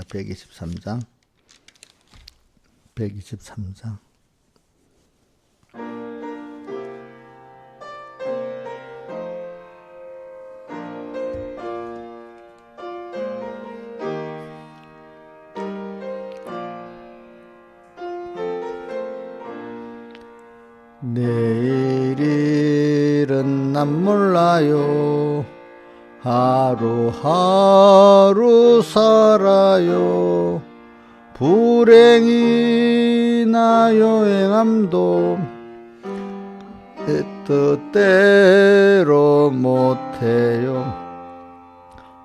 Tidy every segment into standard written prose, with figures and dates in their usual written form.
찬송가 123장. 내일 일은 난 몰라요. 하루하루 살아요. 불행이나 여행함도 뜻대로 못해요.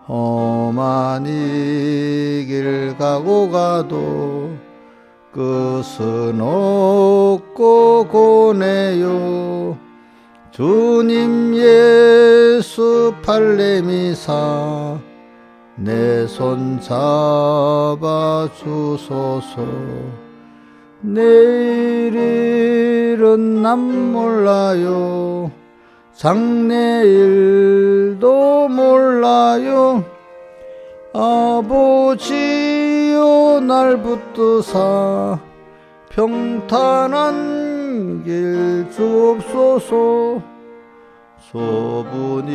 험한 이 길 가고 가도 끝은 없고 고뇌요. 주님 예수 팔레미사 내 손 잡아 주소서. 내일 일은 난 몰라요. 장래일도 몰라요. 아버지여 날 붙드사 평탄한 길 주옵소서. 소분이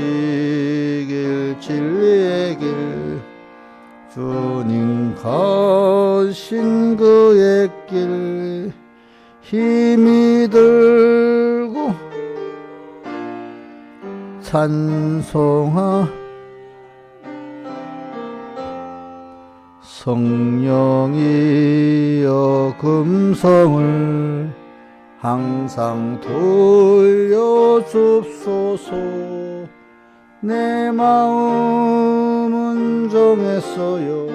길 진리의 길 주님 가신 그의 길 힘이 들고 찬송하 성령이여 금성을 항상 돌려줍소서. 내 마음은 정했어요.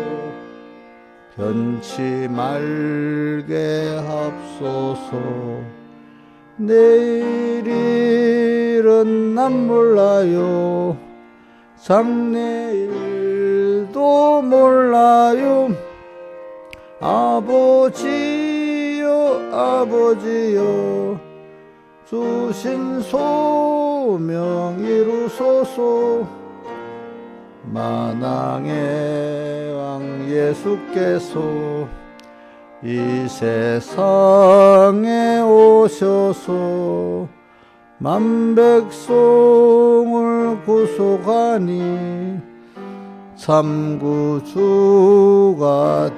변치 말게 합소서. 내일 일은 난 몰라요. 장래일도 몰라요. 아버지여 주신 소명 이루소서. 만왕의 왕 예수께서 이 세상에 오셔서 만백성을 구속하니 참구주가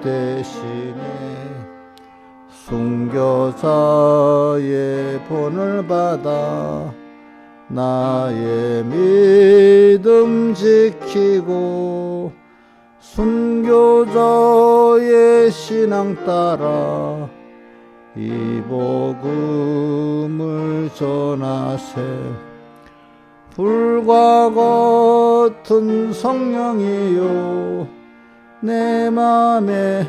되시네. 순교자의 본을 받아 나의 믿음 지키고 순교자의 신앙 따라 이 복음을 전하세. 불과 같은 성령이요 내 맘에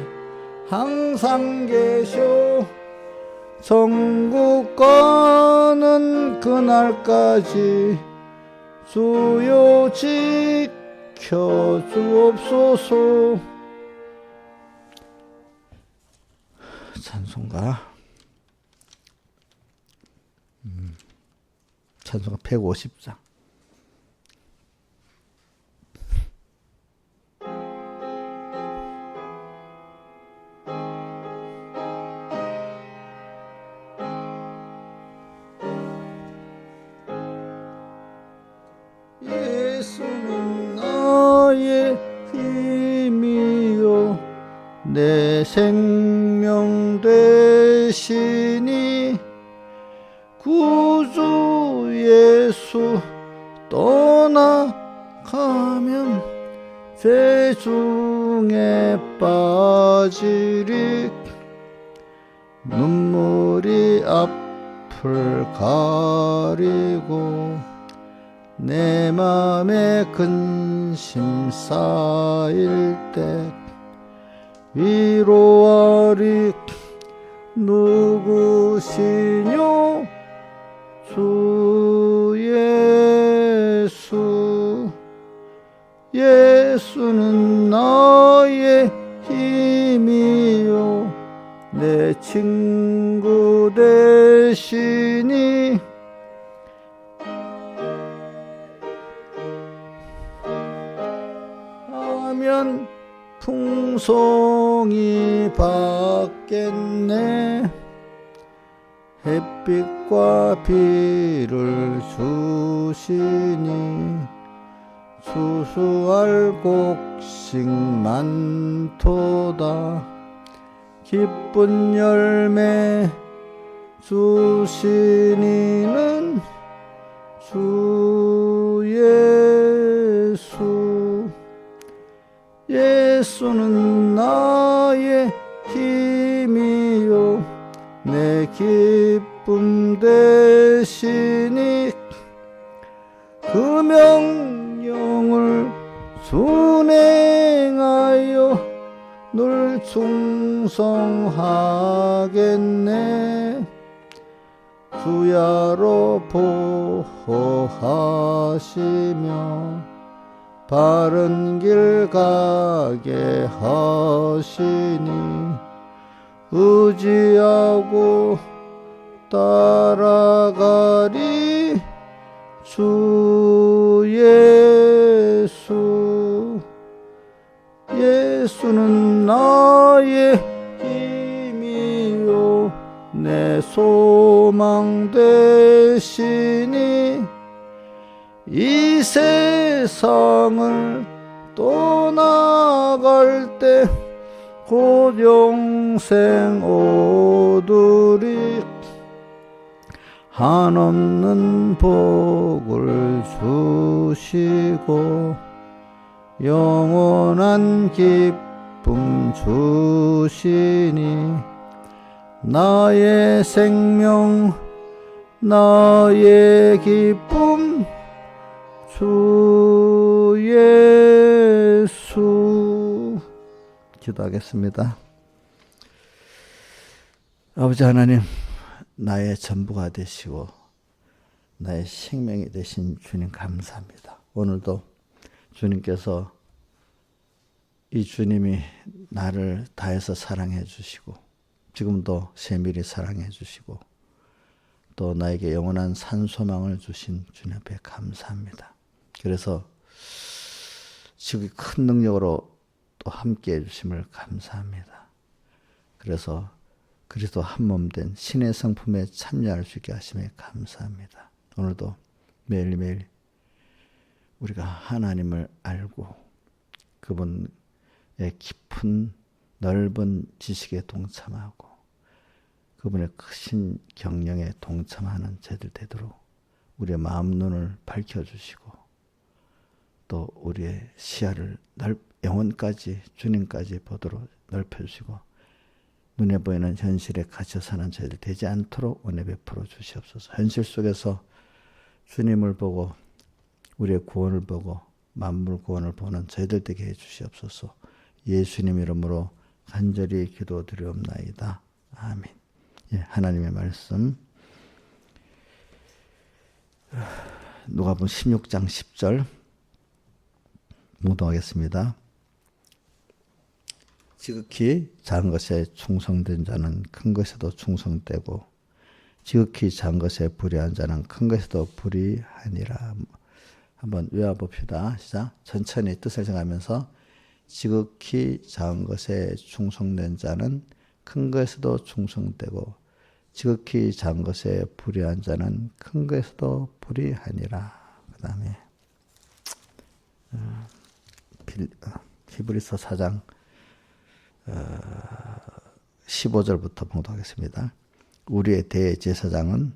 항상 계셔. 천국 가는 그날까지 주여 지켜 주옵소서. 찬송가 150장. 예수는 나의 힘이요 내 생명 되시니 구주 예수 떠나가면 죄 중에 빠지리. 눈물이 앞을 가리고 내 맘에 근심 쌓일 때 위로하리. 누구시뇨 주 예수. 예수는 나의 힘이요 내 친구 되시니 하면 풍 찬송이 받겠네. 햇빛과 비를 주시니 수수할 곡식 많도다. 기쁜 열매 주시니는 주 예수. 예수는 나의 힘이요 내 기쁨 되시니 그 명령을 순행하여 늘 충성하겠네. 주야로 보호하시며 바른 길 가게 하시니 의지하고 따라가리 주 예수. 예수는 나의 힘이요 내 소망 되시니 이 세상을 떠나갈 때 곧 영생 얻으리. 한없는 복을 주시고 영원한 기쁨 주시니 나의 생명 나의 기쁨 주 예수. 기도하겠습니다. 아버지 하나님, 나의 전부가 되시고 나의 생명이 되신 주님 감사합니다. 오늘도 주님께서 이 주님이 나를 다해서 사랑해 주시고 지금도 세밀히 사랑해 주시고 또 나에게 영원한 산소망을 주신 주님 앞에 감사합니다. 그래서 지금 큰 능력으로 또 함께 해주심을 감사합니다. 그래서 그리스도 한 몸 된 신의 성품에 참여할 수 있게 하심에 감사합니다. 오늘도 매일매일 우리가 하나님을 알고 그분의 깊은 넓은 지식에 동참하고 그분의 크신 경영에 동참하는 저희들 되도록 우리의 마음 눈을 밝혀주시고 또 우리의 시야를 영혼까지 주님까지 보도록 넓혀주시고 눈에 보이는 현실에 갇혀 사는 저희들 되지 않도록 은혜 베풀어 주시옵소서. 현실 속에서 주님을 보고 우리의 구원을 보고 만물 구원을 보는 저희들 되게 해주시옵소서. 예수님 이름으로 간절히 기도드리옵나이다. 아멘. 예, 하나님의 말씀 누가복음 16장 10절 묵도하겠습니다. 지극히 작은 것에 충성된 자는 큰 것에도 충성되고 지극히 작은 것에 불의한 자는 큰 것에도 불의하니라. 한번 외워봅시다. 시작. 천천히 뜻을 정하면서 지극히 작은 것에 충성된 자는 큰 것에도 충성되고 지극히 작은 것에 불의한 자는 큰 것에도 불의하니라. 그 다음에 히브리서 4장 15절부터 봉독하겠습니다. 우리의 대제사장은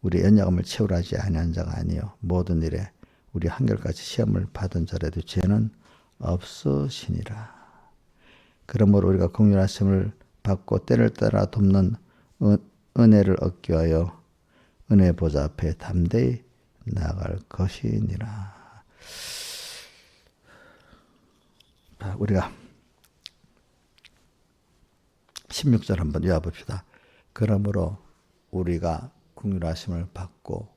우리 연약함을 채우려 하지 아니한 자가 아니요 모든 일에 우리 한결같이 시험을 받은 자라도 죄는 없으시니라. 그러므로 우리가 긍휼하심을 받고 때를 따라 돕는 은혜를 얻기 위하여 은혜 보좌 앞에 담대히 나아갈 것이니라. 우리가 16절 한번 외워봅시다. 그러므로 우리가 긍휼하심을 받고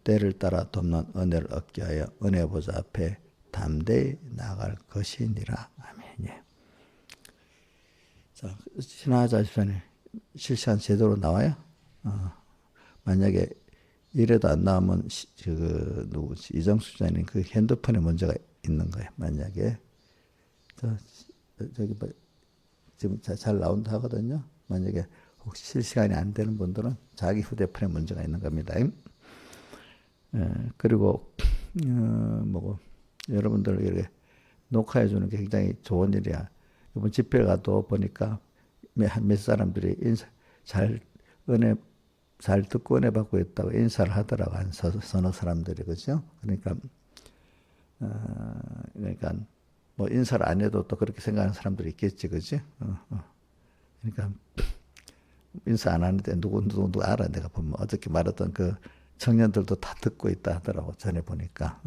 때를 따라 돕는 은혜를 얻기 위하여 은혜 보좌 앞에 담대히 나아갈 것이니라. 아멘. 예. 자, 신화자 집사님 실시간 제대로 나와요? 만약에 이래도 안 나오면 누구지? 이정수 집사님 그 핸드폰에 문제가 있는 거예요. 만약에 저기 뭐 지금 잘 나온다 하거든요. 만약에 혹시 실시간이 안 되는 분들은 자기 휴대폰에 문제가 있는 겁니다. 그리고 뭐고 여러분들 이렇게 녹화해 주는 게 굉장히 좋은 일이야. 이번 집회 가도 보니까 몇 사람들이 잘 은혜 잘 듣고 은혜 받고 있다고 인사를 하더라고. 한 서너 사람들이 그죠? 그러니까 뭐 인사를 안 해도 또 그렇게 생각하는 사람들이 있겠지, 그지? 그러니까 인사 안 하는데 누구 알아. 내가 보면 어저께 말했던 그 청년들도 다 듣고 있다 하더라고. 전에 보니까.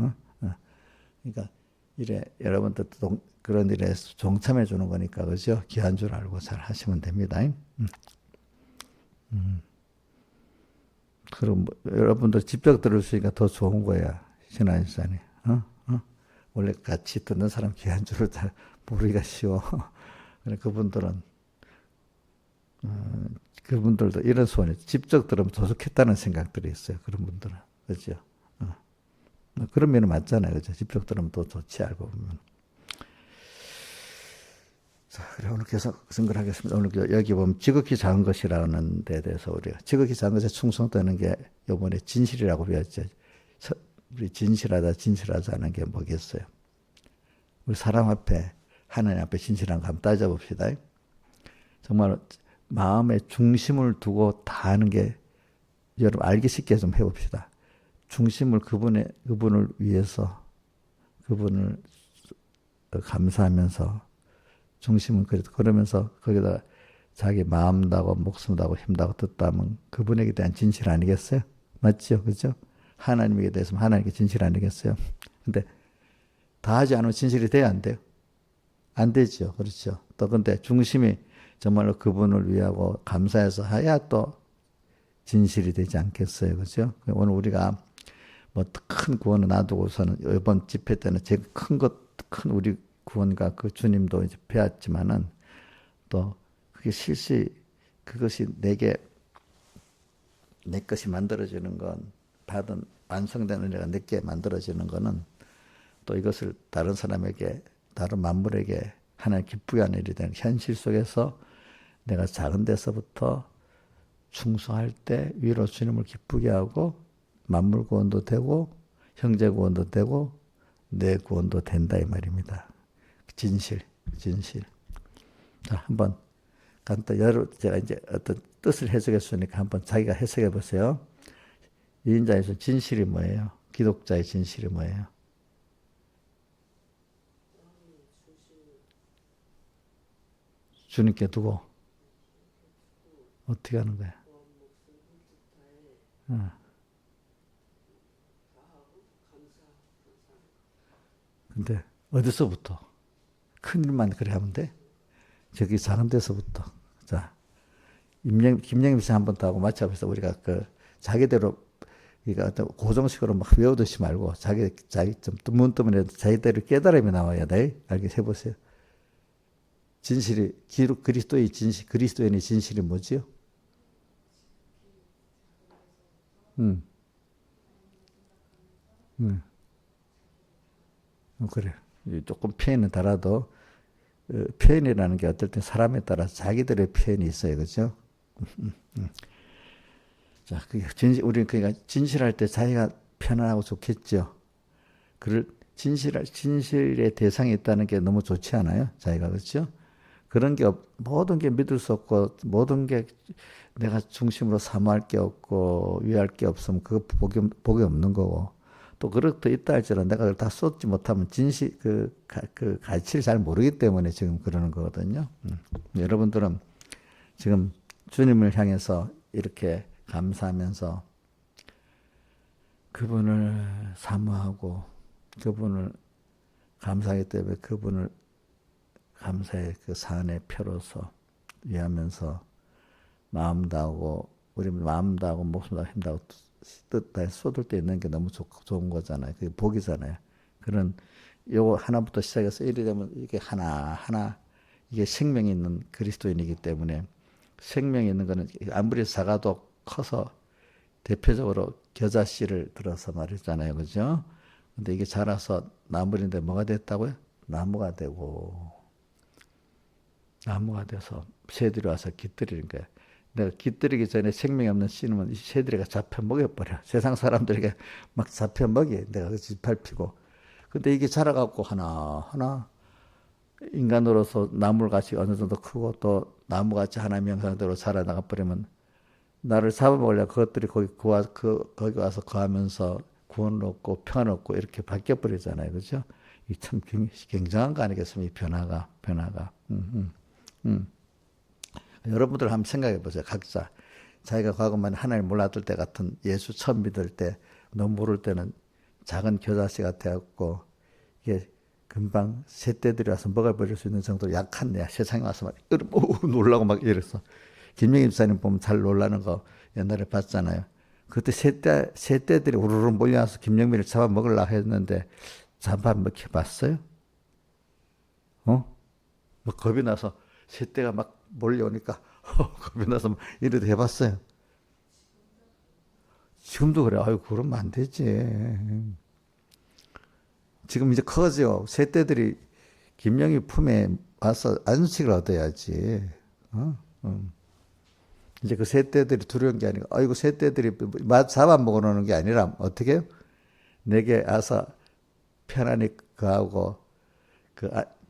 그러니까 이래 여러분들 그런 일에 동참해 주는 거니까 그죠? 귀한 줄 알고 잘 하시면 됩니다. 그럼 여러분들 직접 들을 수 있으니까 더 좋은 거야. 신앙인산이. 원래 같이 듣는 사람 귀한 줄을 잘 모르기가 쉬워. 그분들도 이런 소원이 직접 들으면 더 좋겠다는 생각들이 있어요. 그런 분들은. 그죠? 그런 면은 맞잖아요. 그죠? 직접 들으면 더 좋지, 알고 보면. 자, 그래, 오늘 계속 생각하겠습니다. 오늘 여기 보면 지극히 작은 것이라는 데 대해서 우리가 지극히 작은 것에 충성되는 게 이번에 진실이라고 배웠죠. 우리 진실하자 하는 게 뭐겠어요? 우리 사람 앞에, 하나님 앞에 진실한 거 한번 따져봅시다. 정말 마음의 중심을 두고 다 하는 게 여러분 알기 쉽게 좀 해봅시다. 중심을 그분을 위해서, 그분을 감사하면서, 중심은 그러면서 거기다 자기 마음 다고 목숨 다고 힘 다고 뜻 하면 그분에게 대한 진실 아니겠어요? 맞죠? 그죠? 하나님에게 대해서 하나님께 진실 아니겠어요? 근데 다 하지 않으면 진실이 돼야 안 돼요? 안 되죠. 그렇죠. 또 근데 중심이 정말로 그분을 위하고 감사해서 해야 또 진실이 되지 않겠어요. 그죠? 오늘 우리가 뭐 큰 구원을 놔두고서는 이번 집회 때는 제일 큰 우리 구원과 그 주님도 이제 배웠지만은 또 그게 그것이 내 것이 만들어지는 건 받은 완성된 은혜가 내게 만들어지는 거는 또 이것을 다른 사람에게 다른 만물에게 하나님 기쁘게 하는 일이 되는 현실 속에서 내가 작은 데서부터 충성할 때 위로 주님을 기쁘게 하고 만물 구원도 되고 형제 구원도 되고 내 구원도 된다 이 말입니다. 진실. 자, 한번 제가 이제 어떤 뜻을 해석했으니까 한번 자기가 해석해 보세요. 이인자에서 진실이 뭐예요? 기독자의 진실이 뭐예요? 주님께 두고 어떻게 하는 거야? 근데 어디서부터? 큰 일만 그래 하면 돼? 저기 작은 데서부터. 자, 김영임 씨 한번 더 하고 맞춰보세요. 우리가 자기대로, 그러니까 어떤 고정식으로 막 외우듯이 말고, 자기 좀 뜨문뜨문해도 자기대로 깨달음이 나와야 돼. 알게 해보세요. 그리스도인의 진실이 뭐지요? 그래. 조금 표현은 달아도, 표현이라는 게 어떨 때 사람에 따라 자기들의 표현이 있어요. 그죠? 자, 우리는 그러니까 진실할 때 자기가 편안하고 좋겠죠. 진실의 대상이 있다는 게 너무 좋지 않아요? 자기가, 그렇죠? 그런 게 모든 게 믿을 수 없고 모든 게 내가 중심으로 사모할 게 없고 위할 게 없으면 그거 복이 없는 거고 또 그렇게 있다 할지라도 내가 그걸 다 쏟지 못하면 그 가치를 잘 모르기 때문에 지금 그러는 거거든요. 여러분들은 지금 주님을 향해서 이렇게 감사하면서 그분을 사모하고 그분을 감사하기 때문에 그분을 감사의 그 사안의 표로서 위하면서 마음 다하고 우리 마음 다하고 목숨 다하고 힘 다하고 뜻 다해 쏟을 때 있는 게 너무 좋은 거잖아요. 그게 복이잖아요. 그런 요거 하나부터 시작해서 이래 되면 이게 하나 이게 생명이 있는 그리스도인이기 때문에 생명이 있는 거는 아무리 작아도 커서 대표적으로 겨자씨를 들어서 말했잖아요. 그죠? 근데 이게 자라서 나물인데 뭐가 됐다고요? 나무가 되고 나무가 돼서 새들이 와서 깃들이는 거야. 내가 깃들이기 전에 생명이 없는 씨는 이 새들이가 잡혀 먹여버려. 세상 사람들에게 막 잡혀 먹여. 내가 그 짓밟히고. 근데 이게 자라갖고 하나하나 인간으로서 나물같이 어느 정도 크고 또 나무같이 하나님의 형상대로 자라나가 버리면 나를 잡아먹으려고 그것들이 거기 와서 거하면서 구원을 얻고 평안을 얻고 이렇게 바뀌어버리잖아요. 그죠? 이 참 굉장한 거 아니겠습니까? 이 변화가. 여러분들 한번 생각해 보세요. 각자. 자기가 과거만 하나님 몰랐을 때 같은 예수 처음 믿을 때 너무 모를 때는 작은 겨자씨 같아갖고 이게 금방 새떼들이 와서 먹어버릴 수 있는 정도로 약한 내 세상에 와서 막 놀라고 막 이랬어. 김영희 집사님 보면 잘 놀라는 거 옛날에 봤잖아요. 그때 새떼들이 우르르 몰려와서 김영민을 잡아먹으려고 했는데 잡아먹혀 봤어요? 뭐 겁이 나서 새떼가 막 몰려오니까 겁이 나서 이래도 해봤어요. 지금도 그래. 아유, 그러면 안 되지. 지금 이제 커져. 새떼들이 김영희 품에 와서 안식을 얻어야지. 이제 그 새떼들이 두려운 게 아니고, 아이고, 새떼들이 잡아먹어 놓는 게 아니라, 어떻게 해요? 내게 와서 편안히 거하고,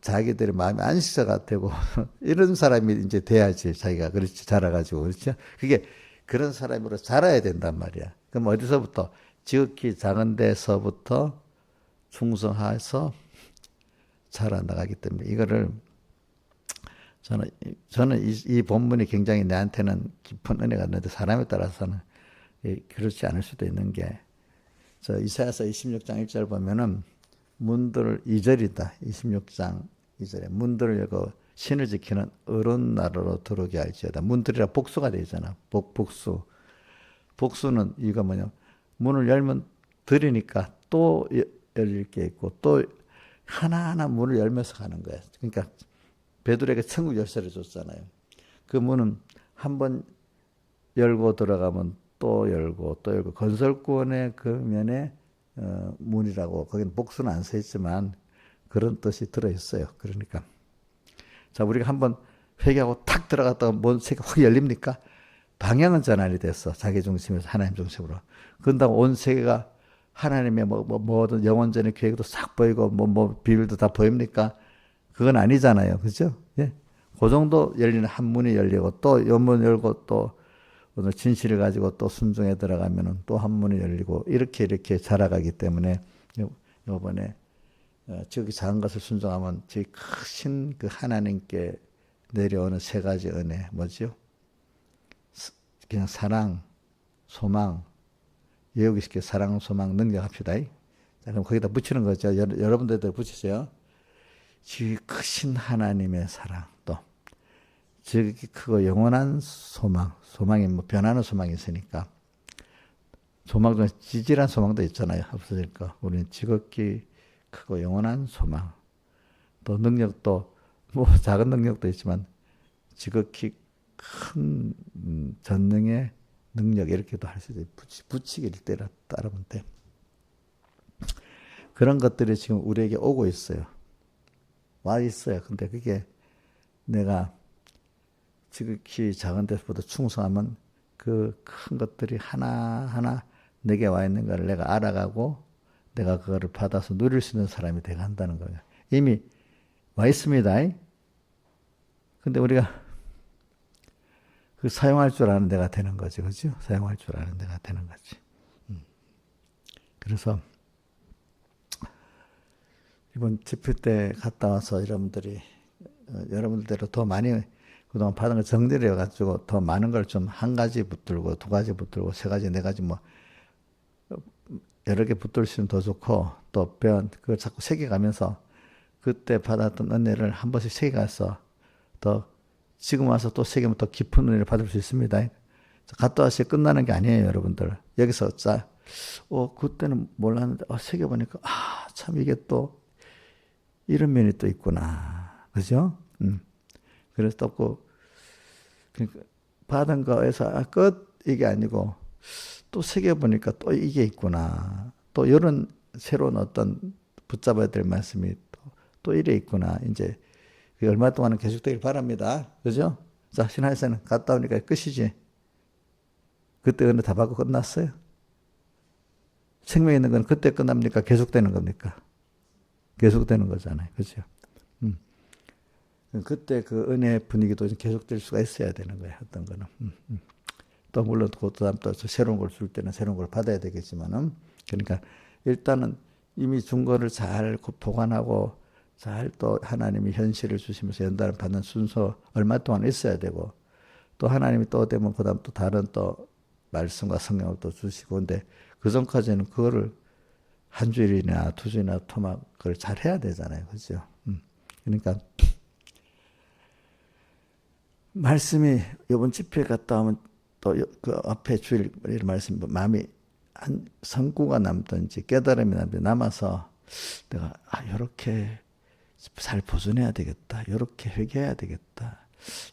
자기들의 마음이 안식처가 되고, 이런 사람이 이제 돼야지, 자기가. 그렇지, 자라가지고. 그렇죠? 그게 그런 사람으로 자라야 된단 말이야. 그럼 어디서부터? 지극히 작은 데서부터 충성해서 자라나가기 때문에, 이거를, 저는 이 본문이 굉장히 내한테는 깊은 은혜가 있는데 사람에 따라서는 그렇지 않을 수도 있는 게, 이사야서 26장 1절 보면은 문들을 2절이다. 26장 2절에 문들을 열고 신을 지키는 어른 나라로 들어오게 할지어다. 문들이라 복수가 되잖아. 복수. 복수는 이유가 뭐냐? 문을 열면 들이니까 또 열릴 게 있고 또 하나하나 문을 열면서 가는 거야. 그러니까 베드로에게 천국 열쇠를 줬잖아요. 그 문은 한번 열고 들어가면 또 열고 또 열고, 건설구원의 그 면에 문이라고, 거기는 복수는 안 써 있지만 그런 뜻이 들어있어요. 그러니까 자, 우리가 한번 회개하고 탁 들어갔다가 뭔 세계가 확 열립니까? 방향은 전환이 됐어. 자기 중심에서 하나님 중심으로. 그런다고 온 세계가 하나님의 뭐든 영원전의 계획도 싹 보이고 비밀도 다 보입니까? 그건 아니잖아요. 그죠? 예. 그 정도 열리는 한 문이 열리고 또 옆문 열고 또 오늘 진실을 가지고 또 순종에 들어가면은 또 한 문이 열리고 이렇게 자라가기 때문에 이번에 저기 작은 것을 순종하면 저기 크신 그 하나님께 내려오는 세 가지 은혜 뭐죠? 그냥 사랑, 소망, 예우기 쉽게 사랑, 소망, 능력 합시다. 자, 그럼 거기다 붙이는 거죠. 여러분들도 붙이세요. 지 크신 하나님의 사랑, 또 지극히 크고 영원한 소망. 소망이 뭐 변하는 소망이 있으니까. 소망 중에 지질한 소망도 있잖아요. 없어질 거. 우리는 지극히 크고 영원한 소망. 또 능력도 뭐 작은 능력도 있지만 지극히 큰 전능의 능력, 이렇게도 할 수 있어요. 붙이기를 따르면 돼. 그런 것들이 지금 우리에게 오고 있어요. 와 있어요. 근데 그게 내가 지극히 작은 데서부터 충성하면 그 큰 것들이 하나하나 내게 와 있는 걸 내가 알아가고 내가 그거를 받아서 누릴 수 있는 사람이 되게 한다는 거예요. 이미 와 있습니다. 근데 우리가 그 사용할 줄 아는 데가 되는 거지. 그죠? 사용할 줄 아는 데가 되는 거지. 그래서 이번 집회 때 갔다 와서 여러분들대로 더 많이 그동안 받은 걸 정리를 해가지고 더 많은 걸 좀 한 가지 붙들고 두 가지 붙들고 세 가지 네 가지 뭐 여러 개 붙들 수 있으면 더 좋고, 또 그걸 자꾸 새겨가면서 그때 받았던 은혜를 한 번씩 새겨가서 더 지금 와서 또 새기면 더 깊은 은혜를 받을 수 있습니다. 갔다 와서 끝나는 게 아니에요, 여러분들. 여기서 그때는 몰랐는데 새겨보니까 참 이게 또 이런 면이 또 있구나. 그죠? 그래서 그러니까 받은 거에서 끝 이게 아니고 또 새겨보니까 또 이게 있구나. 또 이런 새로운 어떤 붙잡아야 될 말씀이 또 이래 있구나. 이제 그게 얼마 동안은 계속되길 바랍니다. 그죠? 자, 신화에서는 갔다 오니까 끝이지. 그때 은혜 다 받고 끝났어요. 생명 있는 건 그때 끝납니까? 계속되는 겁니까? 계속되는 거잖아요. 그죠? 그때 그 은혜 분위기도 계속될 수가 있어야 되는 거예요. 어떤 거는. 또 물론 그 다음 또 새로운 걸 줄 때는 새로운 걸 받아야 되겠지만은 그러니까 일단은 이미 준 거를 잘 보관하고 잘 또 하나님이 현실을 주시면서 연단을 받는 순서 얼마 동안 있어야 되고 또 하나님이 또 되면 그 다음 또 다른 또 말씀과 성령을 또 주시고 근데 그 전까지는 그거를 한 주일이나 두 주일이나 토막 그걸 잘 해야 되잖아요. 그죠? 그러니까 말씀이 이번 집회 갔다 오면 또 그 앞에 주일 말씀 마음이 한 성구가 남든지 깨달음이 남든지 남아서 내가 이렇게 잘 보존해야 되겠다. 이렇게 회개해야 되겠다.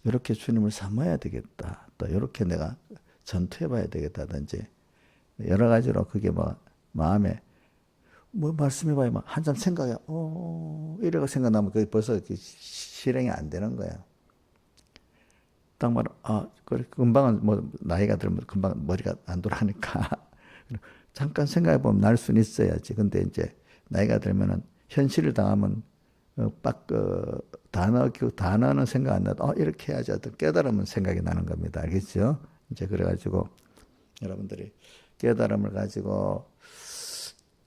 이렇게 주님을 삼아야 되겠다. 또 이렇게 내가 전투해봐야 되겠다든지 여러 가지로 그게 뭐 마음에 뭐 말씀해봐야 막 한참 생각해. 이래가 생각나면 그게 벌써 실행이 안 되는 거야. 딱 말은 그래 금방은 뭐 나이가 들면 금방 머리가 안 돌아가니까 잠깐 생각해 보면 날 수는 있어야지. 근데 이제 나이가 들면은 현실을 당하면 그 단어는 생각 안 나도 이렇게 해야지 하던 깨달음은 생각이 나는 겁니다. 알겠죠? 이제 그래가지고 여러분들이 깨달음을 가지고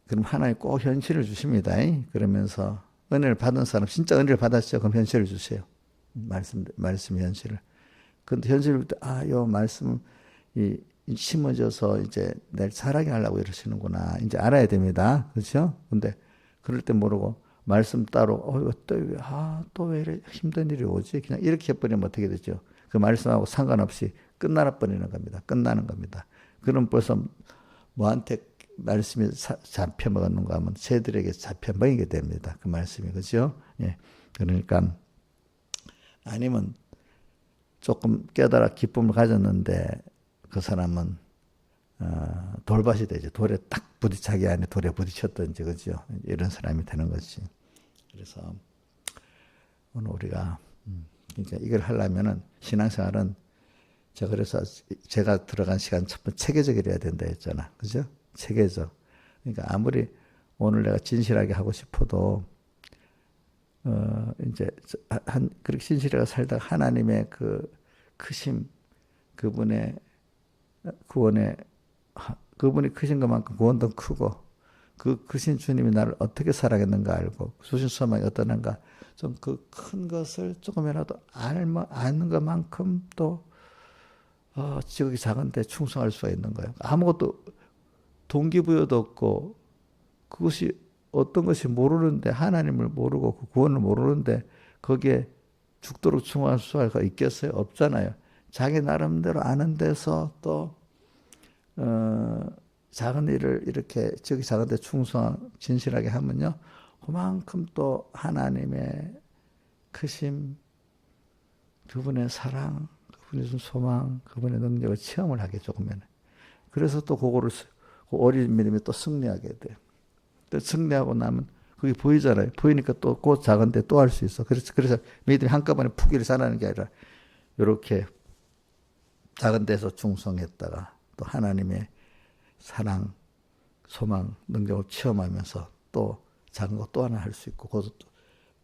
그럼 하나님 꼭 현실을 주십니다. 그러면서 은혜를 받은 사람 진짜 은혜를 받았죠. 그럼 현실을 주세요. 말씀 현실을. 근데 현실을 요 말씀 심어져서 이제 날 살아게 하려고 이러시는구나. 이제 알아야 됩니다. 그렇죠? 근데 그럴 때 모르고 말씀 따로 또 왜 이래 힘든 일이 오지? 그냥 이렇게 해버리면 어떻게 되죠? 그 말씀하고 상관없이 끝나나 버리는 겁니다. 끝나는 겁니다. 그럼 벌써 뭐한테 말씀이 잡혀 먹었는가 하면 새들에게 잡혀 먹이게 됩니다. 그 말씀이 그죠? 예. 그러니까 아니면 조금 깨달아 기쁨을 가졌는데 그 사람은 돌밭이 되죠. 돌에 딱 자기 안에 돌에 부딪혔든지 그죠? 이런 사람이 되는 거지. 그래서 오늘 우리가 그러니까 이걸 하려면은 신앙생활은 그래서 제가 들어간 시간 첫 번째 체계적이어야 된다 했잖아. 그죠? 체계적. 그러니까 아무리 오늘 내가 진실하게 하고 싶어도 이제 그렇게 진실하게 살다가 하나님의 그 크심 그분의 구원의 그분이 크신 것만큼 구원도 크고 그 크신 주님이 나를 어떻게 사랑했는가 알고 주신 소망이 어떠한가 좀 그 큰 것을 조금이라도 아는 것만큼 또 지극히 작은데 충성할 수가 있는 거예요. 아무것도 동기부여도 없고 그것이 어떤 것이 모르는데 하나님을 모르고 그 구원을 모르는데 거기에 죽도록 충성할 수가 있겠어요? 없잖아요. 자기 나름대로 아는 데서 또 작은 일을 이렇게 저기 작은 데 진실하게 하면요. 그만큼 또 하나님의 크심, 그분의 사랑, 그분의 소망, 그분의 능력을 체험을 하게 조금은. 그래서 또 그거를 그 어린 믿음이 또 승리하게 돼요. 또 승리하고 나면 그게 보이잖아요. 보이니까 또 그 작은데 또 할 수 있어. 그래서 믿음이 한꺼번에 푹 일어나는 게 아니라 이렇게 작은 데서 충성했다가 또 하나님의 사랑, 소망, 능력을 체험하면서 또 작은 거 또 하나 할 수 있고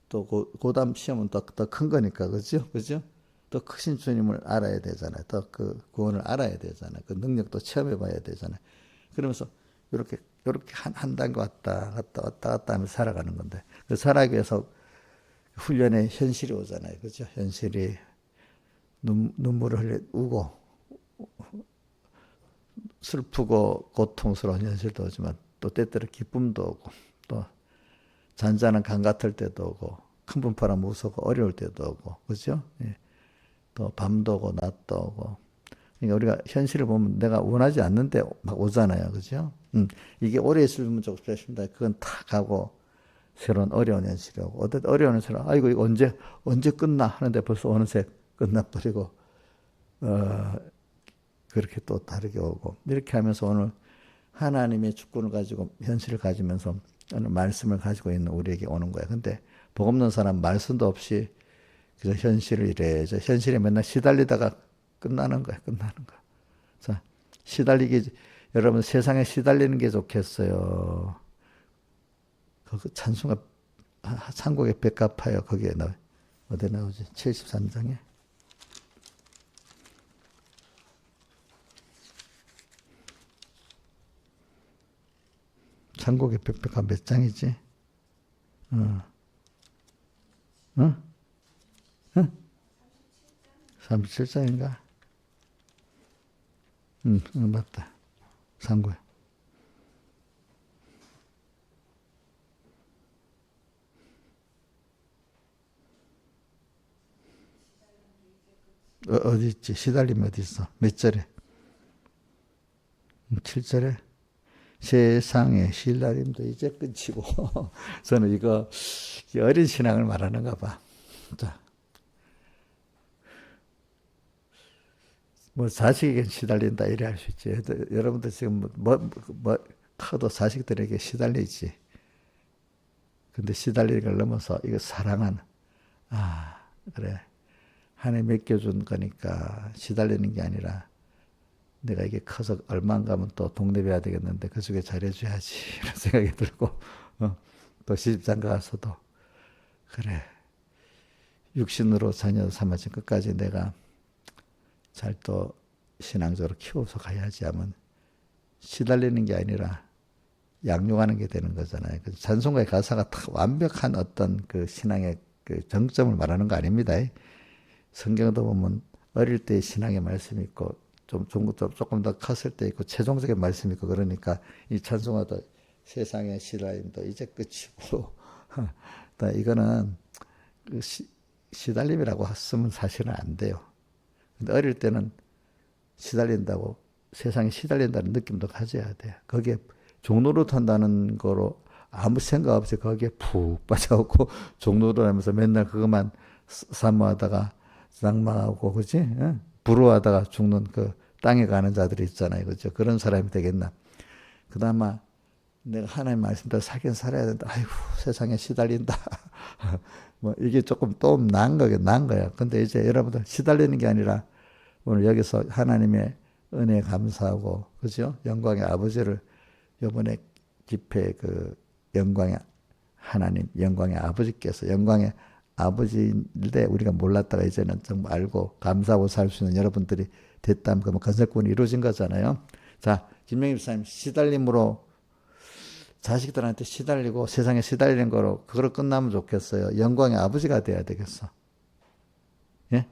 그 다음 시험은 더 큰 거니까 그죠? 그죠? 더 크신 주님을 알아야 되잖아요. 더 그 구원을 알아야 되잖아요. 그 능력도 체험해 봐야 되잖아요. 그러면서 이렇게 한 단계 왔다 갔다 하면서 살아가는 건데 그 살아가기 위해서 훈련의 현실이 오잖아요. 그죠? 현실이 눈물을 흘려 우고 슬프고 고통스러운 현실도 오지만 또 때때로 기쁨도 오고 또 잔잔한 강 같을 때도 오고 큰 분파라 무섭고 어려울 때도 오고 그죠? 예. 또 밤도 오고 낮도 오고 그러니까 우리가 현실을 보면 내가 원하지 않는데 막 오잖아요. 그죠? 이게 오래 있으면 좋겠습니다. 그건 다 가고 새로운 어려운 현실이 오고 어떤 어려운 현실은 아이고 이거 언제 끝나 하는데 벌써 어느새 끝나버리고 그렇게 또 다르게 오고 이렇게 하면서 오늘 하나님의 주권을 가지고 현실을 가지면서 말씀을 가지고 있는 우리에게 오는 거예요. 근데 복 없는 사람 말씀도 없이 그래서 현실을 이래, 저 현실에 맨날 시달리다가 끝나는 거야, 끝나는 거. 자, 시달리기, 여러분 세상에 시달리는 게 좋겠어요. 그 찬송가, 천국의 배 갚아요. 거기에 어디 나오지? 73장에. 천국의 벽배가 몇 장이지? 어. 어? 어? 37장인가? 맞다. 상고야. 어디 있지? 시달림이 어디 있어? 몇 절에? 7절에? 세상의 시달림도 이제 끝이고. 저는 이거 어린 신앙을 말하는가 봐. 자, 뭐 자식에게 시달린다 이래 할 수 있지. 여러분들 지금 커도 자식들에게 시달리지. 근데 시달리는 걸 넘어서 이거 사랑하는, 그래. 하나님 맡겨준 거니까 시달리는 게 아니라 내가 이게 커서 얼마 안 가면 또 독립해야 되겠는데 그 속에 잘해줘야지. 이런 생각이 들고, 또 시집장가 가서도, 그래. 육신으로 자녀 삼아진 끝까지 내가 잘 또 신앙적으로 키워서 가야지 하면 시달리는 게 아니라 양육하는 게 되는 거잖아요. 그 찬송가의 가사가 딱 완벽한 어떤 그 신앙의 그 정점을 말하는 거 아닙니다. 성경도 보면 어릴 때 신앙의 말씀이 있고 조금 더 컸을 때 있고 최종적인 말씀이 있고 그러니까 이 찬송가도 세상의 시달림도 이제 끝이고 이거는 그 시달림이라고 쓰면 사실은 안 돼요. 근데 어릴 때는 시달린다고 세상에 시달린다는 느낌도 가져야 돼. 거기에 종로를 탄다는 거로 아무 생각 없이 거기에 푹 빠져갖고 종로를 하면서 맨날 그것만 사모하다가 낭망하고 그지? 응? 부러워하다가 죽는 그 땅에 가는 자들이 있잖아요. 그죠? 그런 사람이 되겠나. 그나마 내가 하나님 말씀대로 살긴 살아야 된다. 아이고 세상에 시달린다. 뭐 이게 조금 또 나은 거야. 근데 이제 여러분들 시달리는 게 아니라 오늘 여기서 하나님의 은혜에 감사하고 그죠? 영광의 아버지를 이번에 집회 그 영광의 하나님, 영광의 아버지께서 영광의 아버지인데 우리가 몰랐다가 이제는 좀 알고 감사하고 살 수 있는 여러분들이 됐다면 그러면 건설권이 이루어진 거잖아요. 자, 김명희 집사님 시달림으로 자식들한테 시달리고 세상에 시달리는 거로 그거로 끝나면 좋겠어요. 영광의 아버지가 돼야 되겠어. 예?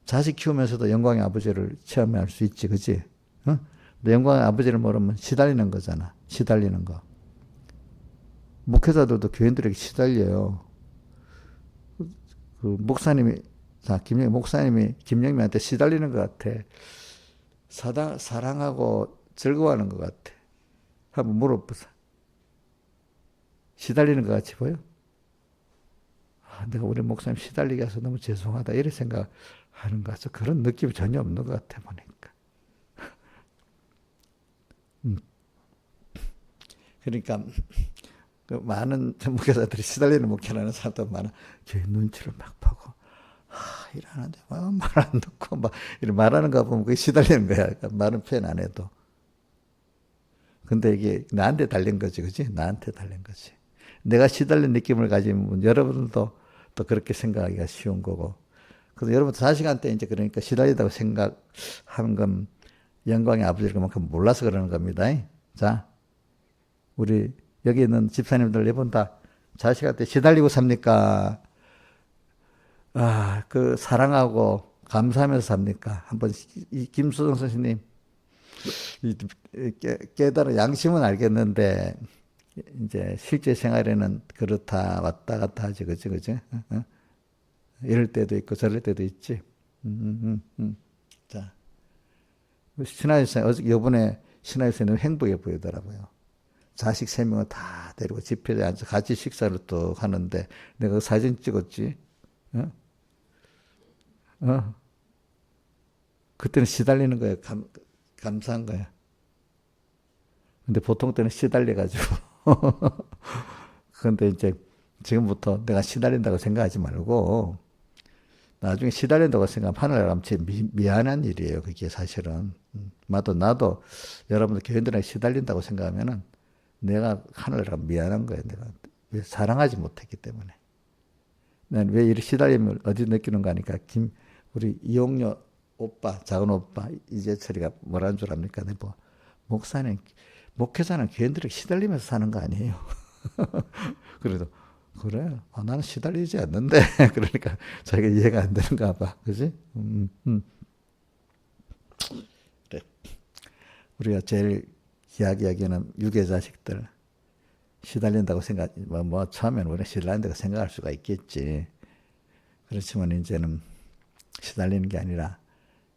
자식 키우면서도 영광의 아버지를 체험할 수 있지, 그지? 어? 영광의 아버지를 모르면 시달리는 거잖아. 시달리는 거. 목회자들도 교인들에게 시달려요. 그 목사님이, 김영희 목사님이 김영희한테 시달리는 것 같아. 사랑하고 즐거워하는 것 같아. 한번 물어보자. 시달리는 것 같이 보여? 내가 우리 목사님 시달리게 해서 너무 죄송하다. 이런 생각하는 것 같아. 그런 느낌이 전혀 없는 것 같아, 보니까. 그러니까, 그 많은 목회자들이 시달리는 목회라는 사람도 많아. 교회 눈치를 막 보고, 일하는데 말 안 듣고, 막, 이렇게 말하는 거 보면 그게 시달리는 거야. 그러니까 말은 표현 안 해도. 근데 이게 나한테 달린 거지, 그지? 나한테 달린 거지. 내가 시달린 느낌을 가지면 여러분들도 또 그렇게 생각하기가 쉬운 거고. 그래서 여러분 자식한테 이제 그러니까 시달리다고 생각하는 건 영광의 아버지를 그만큼 몰라서 그러는 겁니다. 자, 우리 여기 있는 집사님들 여러분 다 자식한테 시달리고 삽니까? 그 사랑하고 감사하면서 삽니까? 한번 이 김수정 선생님 깨달은 양심은 알겠는데 이제 실제 생활에는 그렇다 왔다 갔다 하지 그지? 이럴 때도 있고 저럴 때도 있지. 자, 신하유선 요번에 신하유선은 행복해 보이더라고요. 자식 3명을 다 데리고 집회에 앉아 같이 식사를 또 하는데 내가 그 사진 찍었지. 그때는 시달리는 거야. 감사한 거야. 근데 보통 때는 시달려가지고. 그런데 이제 지금부터 내가 시달린다고 생각하지 말고 나중에 시달린다고 생각하면 하늘에 가면 진짜 미안한 일이에요. 그게 사실은. 나도 여러분들 교인들에게 시달린다고 생각하면은 내가 하늘에 가면 미안한 거예요. 내가 왜 사랑하지 못했기 때문에. 난 왜 이렇게 시달림을 어디 느끼는가 하니까 우리 이용료 오빠, 작은 오빠 이재철이가 뭐라는 줄 압니까? 뭐 목사님, 목회자는 교인들에게 시달리면서 사는 거 아니에요. 그래도 그래, 나는 시달리지 않는데 그러니까 자기가 이해가 안 되는가 봐, 그지? 그래. 우리가 제일 이야기하기는 유괴 자식들 시달린다고 처음에는 우리가 시달린다고 생각할 수가 있겠지. 그렇지만 이제는 시달리는 게 아니라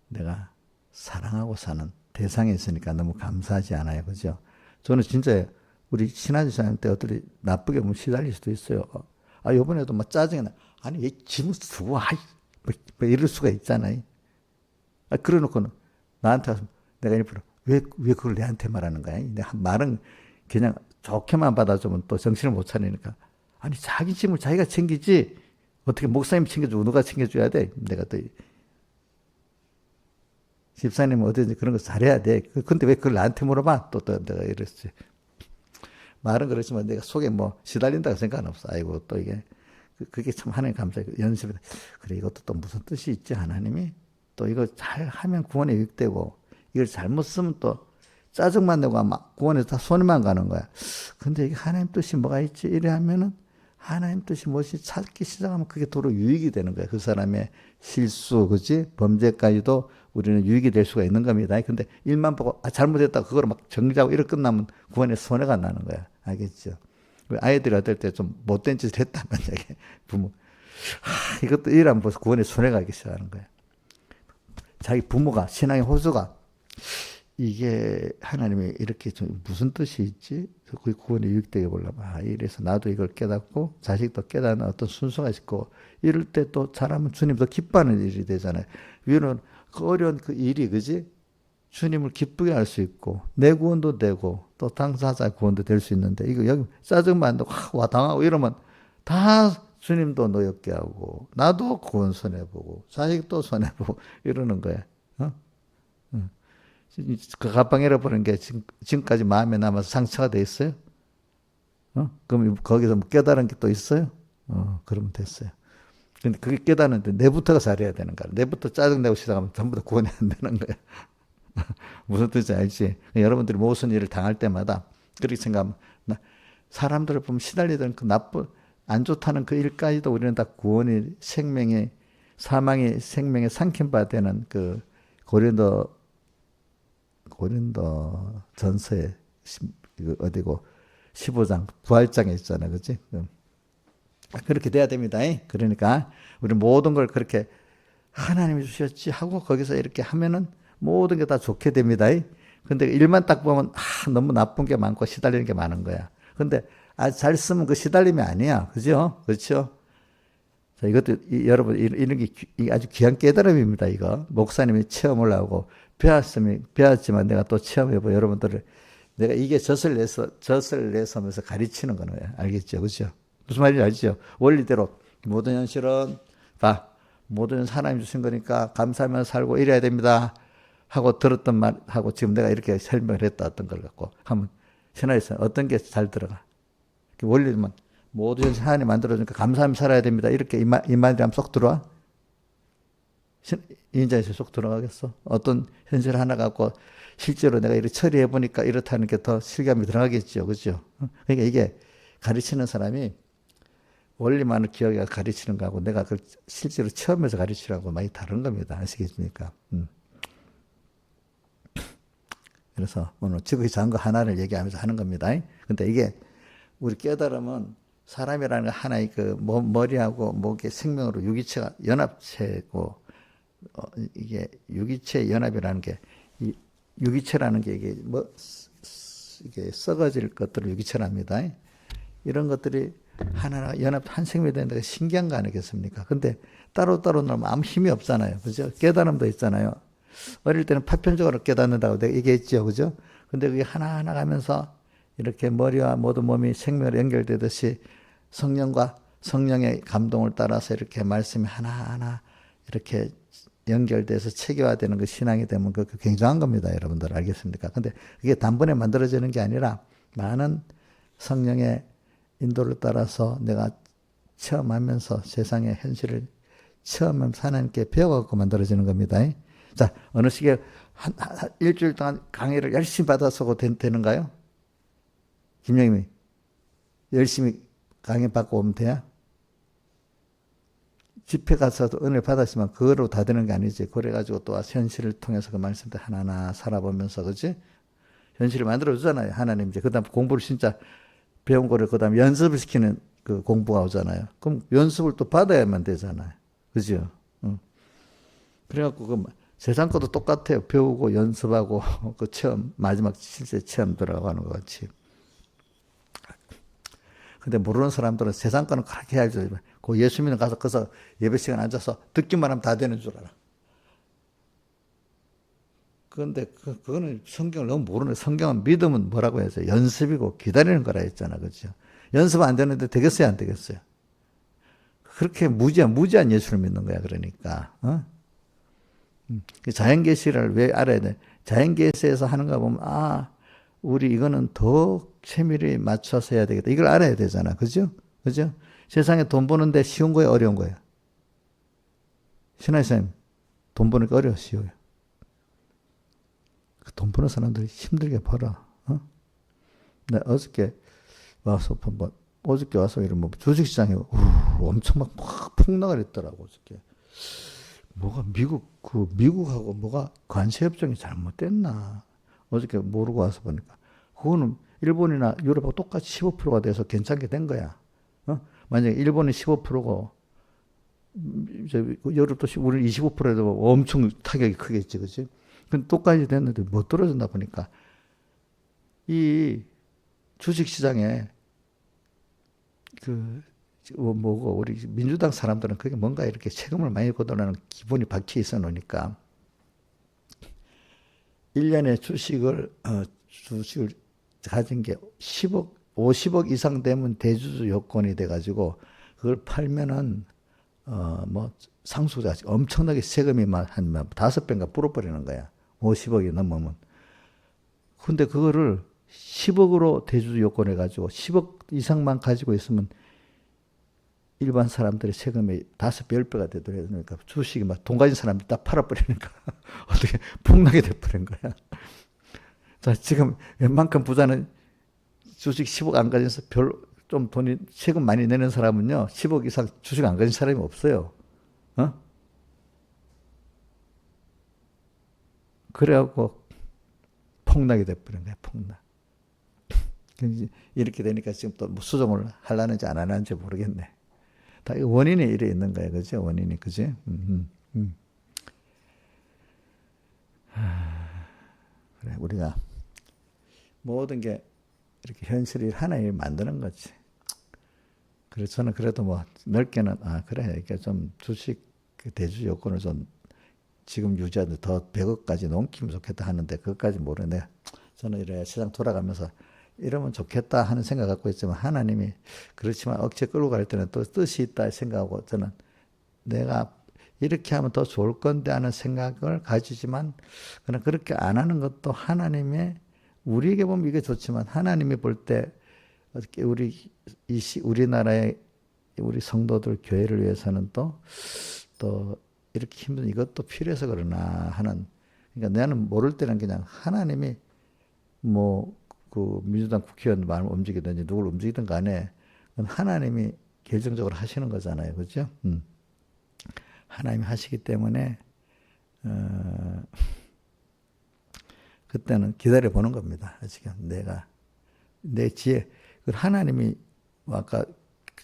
내가 사랑하고 사는 대상이 있으니까 너무 감사하지 않아요, 그죠? 저는 진짜 우리 신하지 사님 때 어떻게 나쁘게 보면 시달릴 수도 있어요. 요번에도 막 짜증이 나. 아니, 왜 짐을 두고, 뭐 이럴 수가 있잖아요. 그래 놓고는 나한테 와서 내가 일부러 왜 그걸 내한테 말하는 거야? 내가 말은 그냥 좋게만 받아주면 또 정신을 못 차리니까. 아니, 자기 짐을 자기가 챙기지. 어떻게 목사님이 챙겨주고 누가 챙겨줘야 돼? 내가 또 집사님은 어디든지 그런 거 잘해야 돼. 근데 왜 그걸 나한테 물어봐? 또 내가 이랬지. 말은 그렇지만 내가 속에 뭐 시달린다고 생각은 없어. 아이고, 또 이게, 그게 참 하나님 감사해. 연습이, 그래, 이것도 또 무슨 뜻이 있지, 하나님이? 또 이거 잘 하면 구원에 유익되고, 이걸 잘못 쓰면 또 짜증만 내고 아마 구원에서 다 손해만 가는 거야. 근데 이게 하나님 뜻이 뭐가 있지? 이래 하면은 하나님 뜻이 무엇이 찾기 시작하면 그게 도로 유익이 되는 거야. 그 사람의 실수, 그지? 범죄까지도 우리는 유익이 될 수가 있는 겁니다. 근데 일만 보고 잘못했다 그거를 막 정지하고 이렇게 끝나면 구원에 손해가 나는 거야. 알겠죠? 아이들이 어떨 때 좀 못된 짓을 했다 만약에 부모 이것도 이러면 벌써 구원에 손해가 있기 시작하는 거야. 자기 부모가 신앙의 호수가 이게 하나님이 이렇게 좀 무슨 뜻이 있지? 그 구원에 유익되게 보려면 이래서 나도 이걸 깨닫고 자식도 깨닫는 어떤 순서가 있고 이럴 때 또 잘하면 주님 더 기뻐하는 일이 되잖아요. 위로는 그 어려운 그 일이 그지? 주님을 기쁘게 할 수 있고 내 구원도 되고 또 당사자 구원도 될 수 있는데 이거 여기 짜증만 나고 와 당하고 이러면 다 주님도 노엽게 하고 나도 구원 손해보고 자식도 손해보고 이러는 거야. 그 가방 잃어버린 게 지금까지 마음에 남아서 상처가 돼 있어요? 그럼 거기서 뭐 깨달은 게 또 있어요? 그러면 됐어요. 근데 그게 깨닫는데 내부터가 잘해야 되는 거야. 내부터 짜증내고 시작하면 전부 다 구원이 안 되는 거야. 무슨 뜻인지 알지? 여러분들이 무슨 일을 당할 때마다 그렇게 생각하면 사람들을 보면 시달리던 그 나쁜 안 좋다는 그 일까지도 우리는 다 구원이 생명의 사망의 생명의 삼킴바 되는 그 고린도 전서에 어디고 15장 부활장에 있잖아, 그렇지? 그렇게 돼야 됩니다. 그러니까 우리 모든 걸 그렇게 하나님이 주셨지 하고 거기서 이렇게 하면은 모든 게 다 좋게 됩니다. 근데 일만 딱 보면 너무 나쁜 게 많고 시달리는 게 많은 거야. 근데 잘 쓰면 그 시달림이 아니야, 그죠? 그렇죠? 자, 이것도 여러분 이런 게 아주 귀한 깨달음입니다. 이거 목사님이 체험을 하고 배웠지만 내가 또 체험해보고 여러분들을 내가 이게 젖을 내서면서 가르치는 거는 알겠죠, 그렇죠? 무슨 말인지 알죠? 원리대로 모든 현실은 모든 하나님 주신 거니까 감사하면서 살고 이래야 됩니다 하고 들었던 말하고 지금 내가 이렇게 설명을 했다 어떤 걸 갖고 하면 신화에서 어떤 게 잘 들어가? 원리만 모든 현실 하나님 만들어주니까 감사하면서 살아야 됩니다. 이렇게 이 말이 하면 쏙 들어와? 인자에서 쏙 들어가겠어? 어떤 현실 하나 갖고 실제로 내가 이렇게 처리해 보니까 이렇다는 게 더 실감이 들어가겠죠, 그렇죠? 그러니까 이게 가르치는 사람이 원리만을 기억해 가르치는 거하고 내가 그걸 실제로 체험해서 가르치라고 많이 다른 겁니다. 아시겠습니까? 그래서 오늘 지극히 작은 거 하나를 얘기하면서 하는 겁니다. 근데 이게 우리 깨달으면 사람이라는 하나의 그 머리하고 목의 생명으로 유기체가 연합체고 이게 유기체 연합이라는 게 이 유기체라는 게 이게 이게 썩어질 것들을 유기체랍니다. 이런 것들이 하나가 연합 한 생명이 되는데 신기한 거 아니겠습니까? 근데 따로따로 놀면 아무 힘이 없잖아요. 그죠? 깨달음도 있잖아요. 어릴 때는 파편적으로 깨닫는다고 내가 얘기했죠. 그죠? 근데 그게 하나하나 가면서 이렇게 머리와 모든 몸이 생명으로 연결되듯이 성령과 성령의 감동을 따라서 이렇게 말씀이 하나하나 이렇게 연결돼서 체계화되는 그 신앙이 되면 그 굉장한 겁니다. 여러분들 알겠습니까? 근데 그게 단번에 만들어지는 게 아니라 많은 성령의 인도를 따라서 내가 체험하면서 세상의 현실을 체험하면서 하나님께 배워갖고 만들어지는 겁니다. 자, 어느 시기에 일주일 동안 강의를 열심히 받아서 되는가요? 김영임이 열심히 강의 받고 오면 돼요? 집회 가서도 은혜 받았지만 그거로 다 되는 게 아니지. 그래가지고 또 현실을 통해서 그 말씀들 하나하나 살아보면서, 그지? 현실을 만들어주잖아요. 하나님 이제. 그 다음 공부를 진짜 배운 거를 그 다음 연습을 시키는 그 공부가 오잖아요. 그럼 연습을 또 받아야만 되잖아요. 그죠? 응. 그래갖고 그 세상 것도 똑같아요. 배우고 연습하고 그 체험, 마지막 실제 체험 들어가는 것 같이. 근데 모르는 사람들은 세상 거는 그렇게 해야죠. 그 예수 믿는 가서 거기서 예배 시간 앉아서 듣기만 하면 다 되는 줄 알아. 그런데 그거는 성경을 너무 모르는, 성경은 믿음은 뭐라고 해야죠? 연습이고 기다리는 거라 했잖아. 그죠? 연습 안 되는데 되겠어요? 안 되겠어요? 그렇게 무지한 예수를 믿는 거야. 그러니까. 어? 자연계시를 왜 알아야 돼? 자연계시에서 하는 거 보면, 아, 우리 이거는 더 세밀히 맞춰서 해야 되겠다. 이걸 알아야 되잖아. 그죠? 그죠? 세상에 돈 버는데 쉬운 거예요? 어려운 거예요? 신하이쌤, 돈 버니까 어려워, 쉬워요? 돈 버는 사람들이 힘들게 벌어. 어? 나 어저께 와서 이런 주식시장에 엄청 막 폭락을 했더라고. 어저께. 뭐가 미국하고 뭐가 관세 협정이 잘못됐나? 어저께 모르고 와서 보니까 그거는 일본이나 유럽하고 똑같이 15%가 돼서 괜찮게 된 거야. 어? 만약에 일본이 15%고 이제 유럽도 우리 25%에도 엄청 타격이 크겠지, 그렇지? 근데 똑같이 됐는데 못 떨어졌나 보니까 이 주식 시장에 뭐고 우리 민주당 사람들은 그게 뭔가 이렇게 세금을 많이 걷어내는 기본이 박혀 있어 놓으니까 1년에 주식을 가진 게 50억 이상 되면 대주주 요건이 돼가지고 그걸 팔면은 상속자 엄청나게 세금이 한 5배인가 불어버리는 거야. 50억이 넘으면. 근데 그거를 10억으로 대주주 요건 해가지고 10억 이상만 가지고 있으면 일반 사람들의 세금이 5배, 10배가 되더라고요. 그러니까 주식이 막 돈 가진 사람들이 다 팔아버리니까 어떻게 폭락이 돼버린 거야. 자, 지금 웬만큼 부자는 주식 10억 안 가져서 좀 돈이 세금 많이 내는 사람은요, 10억 이상 주식 안 가진 사람이 없어요. 어? 그래갖고 폭락이 돼버린 거야, 폭락. 이렇게 되니까 지금 또 수정을 하려는지 안 하려는지 모르겠네. 다 원인이 이래 있는 거야, 그죠? 원인이, 그지? 그래, 우리가 모든 게 이렇게 현실이 하나를 만드는 거지. 그래서 저는 그래도 넓게는, 그래, 이렇게 좀 주식 대주 요건을 좀 지금 유지하는데 더 100억까지 넘기면 좋겠다 하는데, 그것까지 모르는데, 저는 이래 세상 돌아가면서 이러면 좋겠다 하는 생각 갖고 있지만, 하나님이 그렇지만 억제 끌고 갈 때는 또 뜻이 있다 생각하고, 저는 내가 이렇게 하면 더 좋을 건데 하는 생각을 가지지만, 그냥 그렇게 안 하는 것도 하나님의, 우리에게 보면 이게 좋지만 하나님이 볼 때 어떻게 우리나라의 우리 성도들 교회를 위해서는 또 이렇게 힘든 이것도 필요해서 그러나 하는. 그러니까 나는 모를 때는 그냥 하나님이 그 민주당 국회의원 마음을 움직이든지 누굴 움직이든 간에 하나님이 결정적으로 하시는 거잖아요. 그렇죠? 하나님이 하시기 때문에 그때는 기다려 보는 겁니다. 지금 내가 내 지혜, 하나님이 아까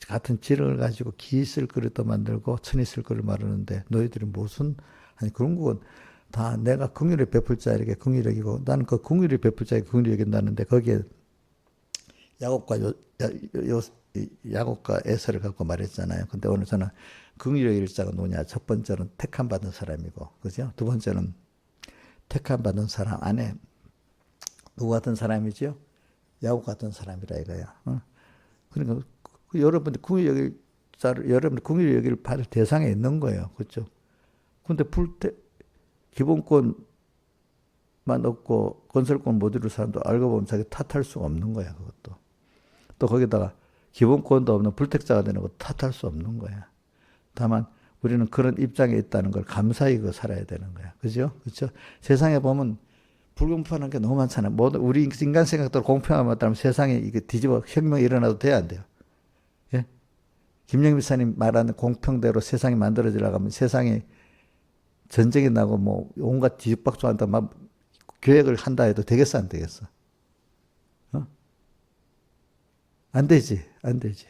같은 지력을 가지고 기 있을 그릇도 만들고 천 있을 그릇 마르는데 너희들이 무슨, 아니 그런 건 다 내가 긍휼을 베풀 자에게 긍휼이고 나는 그 긍휼을 베풀 자에게 긍휼이 여긴다는데 거기에 야곱과 에서를 갖고 말했잖아요. 근데 오늘 저는 긍휼의 일자가 누구냐? 첫 번째는 택함 받은 사람이고, 그죠? 두 번째는 택함 받은 사람 안에 누구 같은 사람이죠? 야곱 같은 사람이라 이거야. 그러니까 여러분들 긍휼 여길 받을 대상에 있는 거예요. 그렇죠? 근데 기본권만 얻고 건설권 못 이룰 사람도 알고 보면 자기 탓할 수가 없는 거야, 그것도. 또 거기다가 기본권도 없는 불택자가 되는 것도 탓할 수 없는 거야. 다만 우리는 그런 입장에 있다는 걸 감사히 그 살아야 되는 거야. 그죠? 그렇죠? 세상에 보면 불공평한 게 너무 많잖아요. 우리 인간 생각대로 공평하면 맞다면 세상에 이게 뒤집어 혁명이 일어나도 돼야 안 돼요. 예? 김영민 목사님 말하는 공평대로 세상이 만들어지려고 하면 세상에 전쟁이 나고 뭐 온갖 뒤집박수 한다 막 계획을 한다 해도 되겠어 안 되겠어? 어? 안 되지. 안 되지.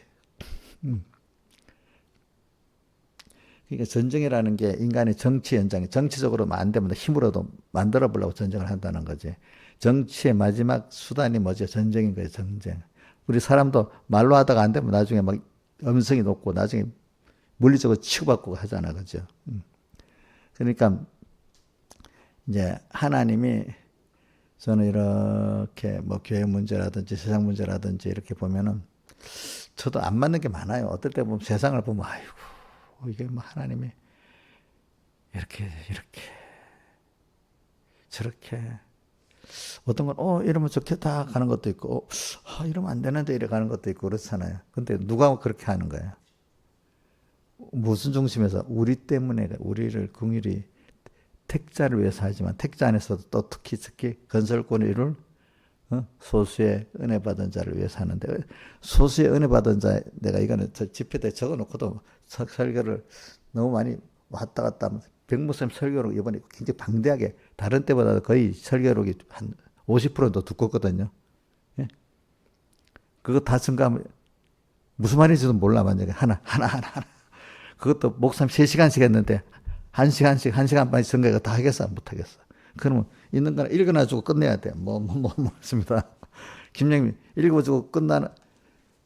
그러니까 전쟁이라는 게 인간의 정치 연장이 정치적으로만 안 되면 힘으로도 만들어 보려고 전쟁을 한다는 거지. 정치의 마지막 수단이 뭐죠? 전쟁인 거예요, 전쟁. 우리 사람도 말로 하다가 안 되면 나중에 막 음성이 높고 나중에 물리적으로 치유받고 하잖아, 그죠? 그러니까 이제 하나님이 저는 이렇게 뭐 교회 문제라든지 세상 문제라든지 이렇게 보면은 저도 안 맞는 게 많아요. 어떨 때 보면 세상을 보면 아이고 이게 뭐 하나님이 이렇게 저렇게 어떤 건 이러면 좋겠다 가는 것도 있고 이러면 안 되는데 이래 가는 것도 있고 그렇잖아요. 근데 누가 그렇게 하는 거예요? 무슨 중심에서 우리 때문에 우리를 긍휼히 택자를 위해서 하지만 택자 안에서도 또 특히 건설권을 이룰 소수의 은혜 받은 자를 위해서 하는데 소수의 은혜 받은 자 내가 이거는 저 집회때 적어놓고도 설교를 너무 많이 왔다 갔다 하면서 백무쌤 설교록 이번에 굉장히 방대하게 다른 때보다 거의 설교록이 한 50%도 두껍거든요. 예? 그거 다 증가하면 무슨 말인지도 몰라 만약에 하나 그것도 목사님 3시간씩 했는데 1시간씩 1시간 반씩 증가가 다 하겠어 못 하겠어. 그러면 있는 거나 읽어놔주고 끝내야 돼. 있습니다. 김영민 읽어주고 끝나는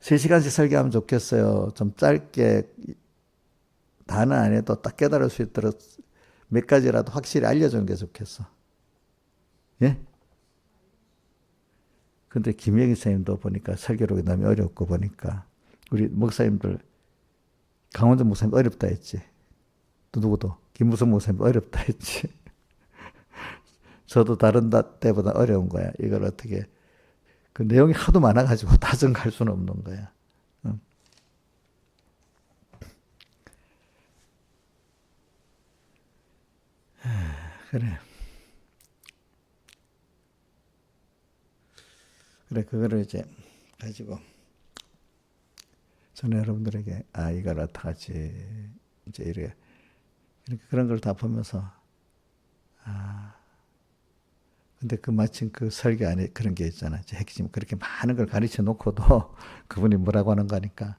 3시간씩 설교하면 좋겠어요. 좀 짧게 단어 안 해도 딱 깨달을 수 있도록 몇 가지라도 확실히 알려주는 게 좋겠어. 예? 근데 김영희 선생님도 보니까 설교록이 너무 어렵고 보니까 우리 목사님들 강원도 목사님 어렵다 했지. 또 누구도 김무성 목사님 어렵다 했지. 저도 다른 때보다 어려운 거야. 이걸 어떻게 그 내용이 하도 많아가지고 다 정할 수는 없는 거야. 응. 그래. 그거를 이제 가지고 저는 여러분들에게 이걸 어떡하지 이제 이렇게 그런 걸 다 보면서 근데 마침 그 설교 안에 그런 게 있잖아. 핵심 그렇게 많은 걸 가르쳐 놓고도 그분이 뭐라고 하는 거니까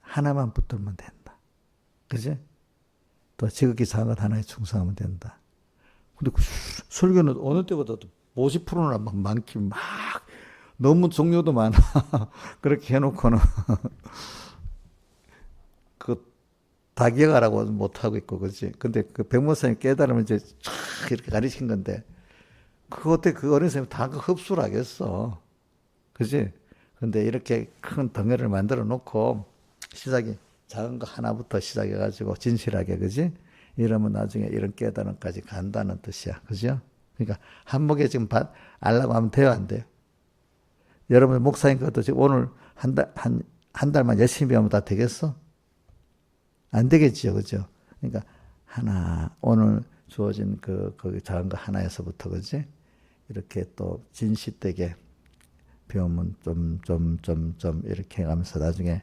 하나만 붙들면 된다. 그지? 또 지극히 작은 것 하나에 충성하면 된다. 근데 그 설교는 어느 때보다도 50%나 막 많긴 막 너무 종류도 많아. 그렇게 해놓고는 다 기억하라고 못하고 있고, 그렇지. 근데 그 백모사님 깨달으면 이제 촥 이렇게 가르친 건데, 그거 어때 그 어린 선생님 다 그 흡수를 하겠어. 그지? 근데 이렇게 큰 덩어리를 만들어 놓고, 시작이 작은 거 하나부터 시작해가지고 진실하게, 그지? 이러면 나중에 이런 깨달음까지 간다는 뜻이야. 그죠? 그러니까 한목에 지금 알라고 하면 돼요, 안 돼요? 여러분 목사님 것도 지금 오늘 한 달만 열심히 하면 다 되겠어? 안 되겠지요, 그죠? 그러니까 오늘 주어진 거기 작은 거 하나에서부터, 그지? 이렇게 또 진실되게 배우면 좀 이렇게 해가면서 나중에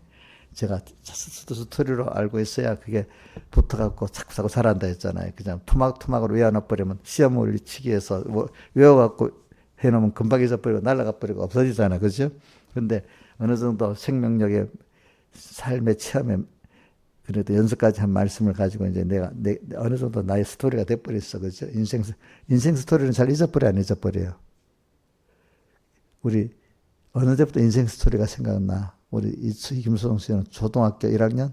제가 스토리로 알고 있어야 그게 붙어갖고 자꾸 잘한다 했잖아요. 그냥 토막토막으로 외워놔버리면 시험을 치기 위해서 외워갖고 해놓으면 금방 잊어버리고 날아가 버리고 없어지잖아, 그죠? 근데 어느 정도 생명력의 삶의 체험에 그래도 연습까지 한 말씀을 가지고 이제 내가 어느 정도 나의 스토리가 돼버렸어, 그죠? 인생 스토리는 잘 잊어버려, 안 잊어버려요? 우리 어느 때부터 인생 스토리가 생각나? 우리 김수동 씨는 초등학교 1학년?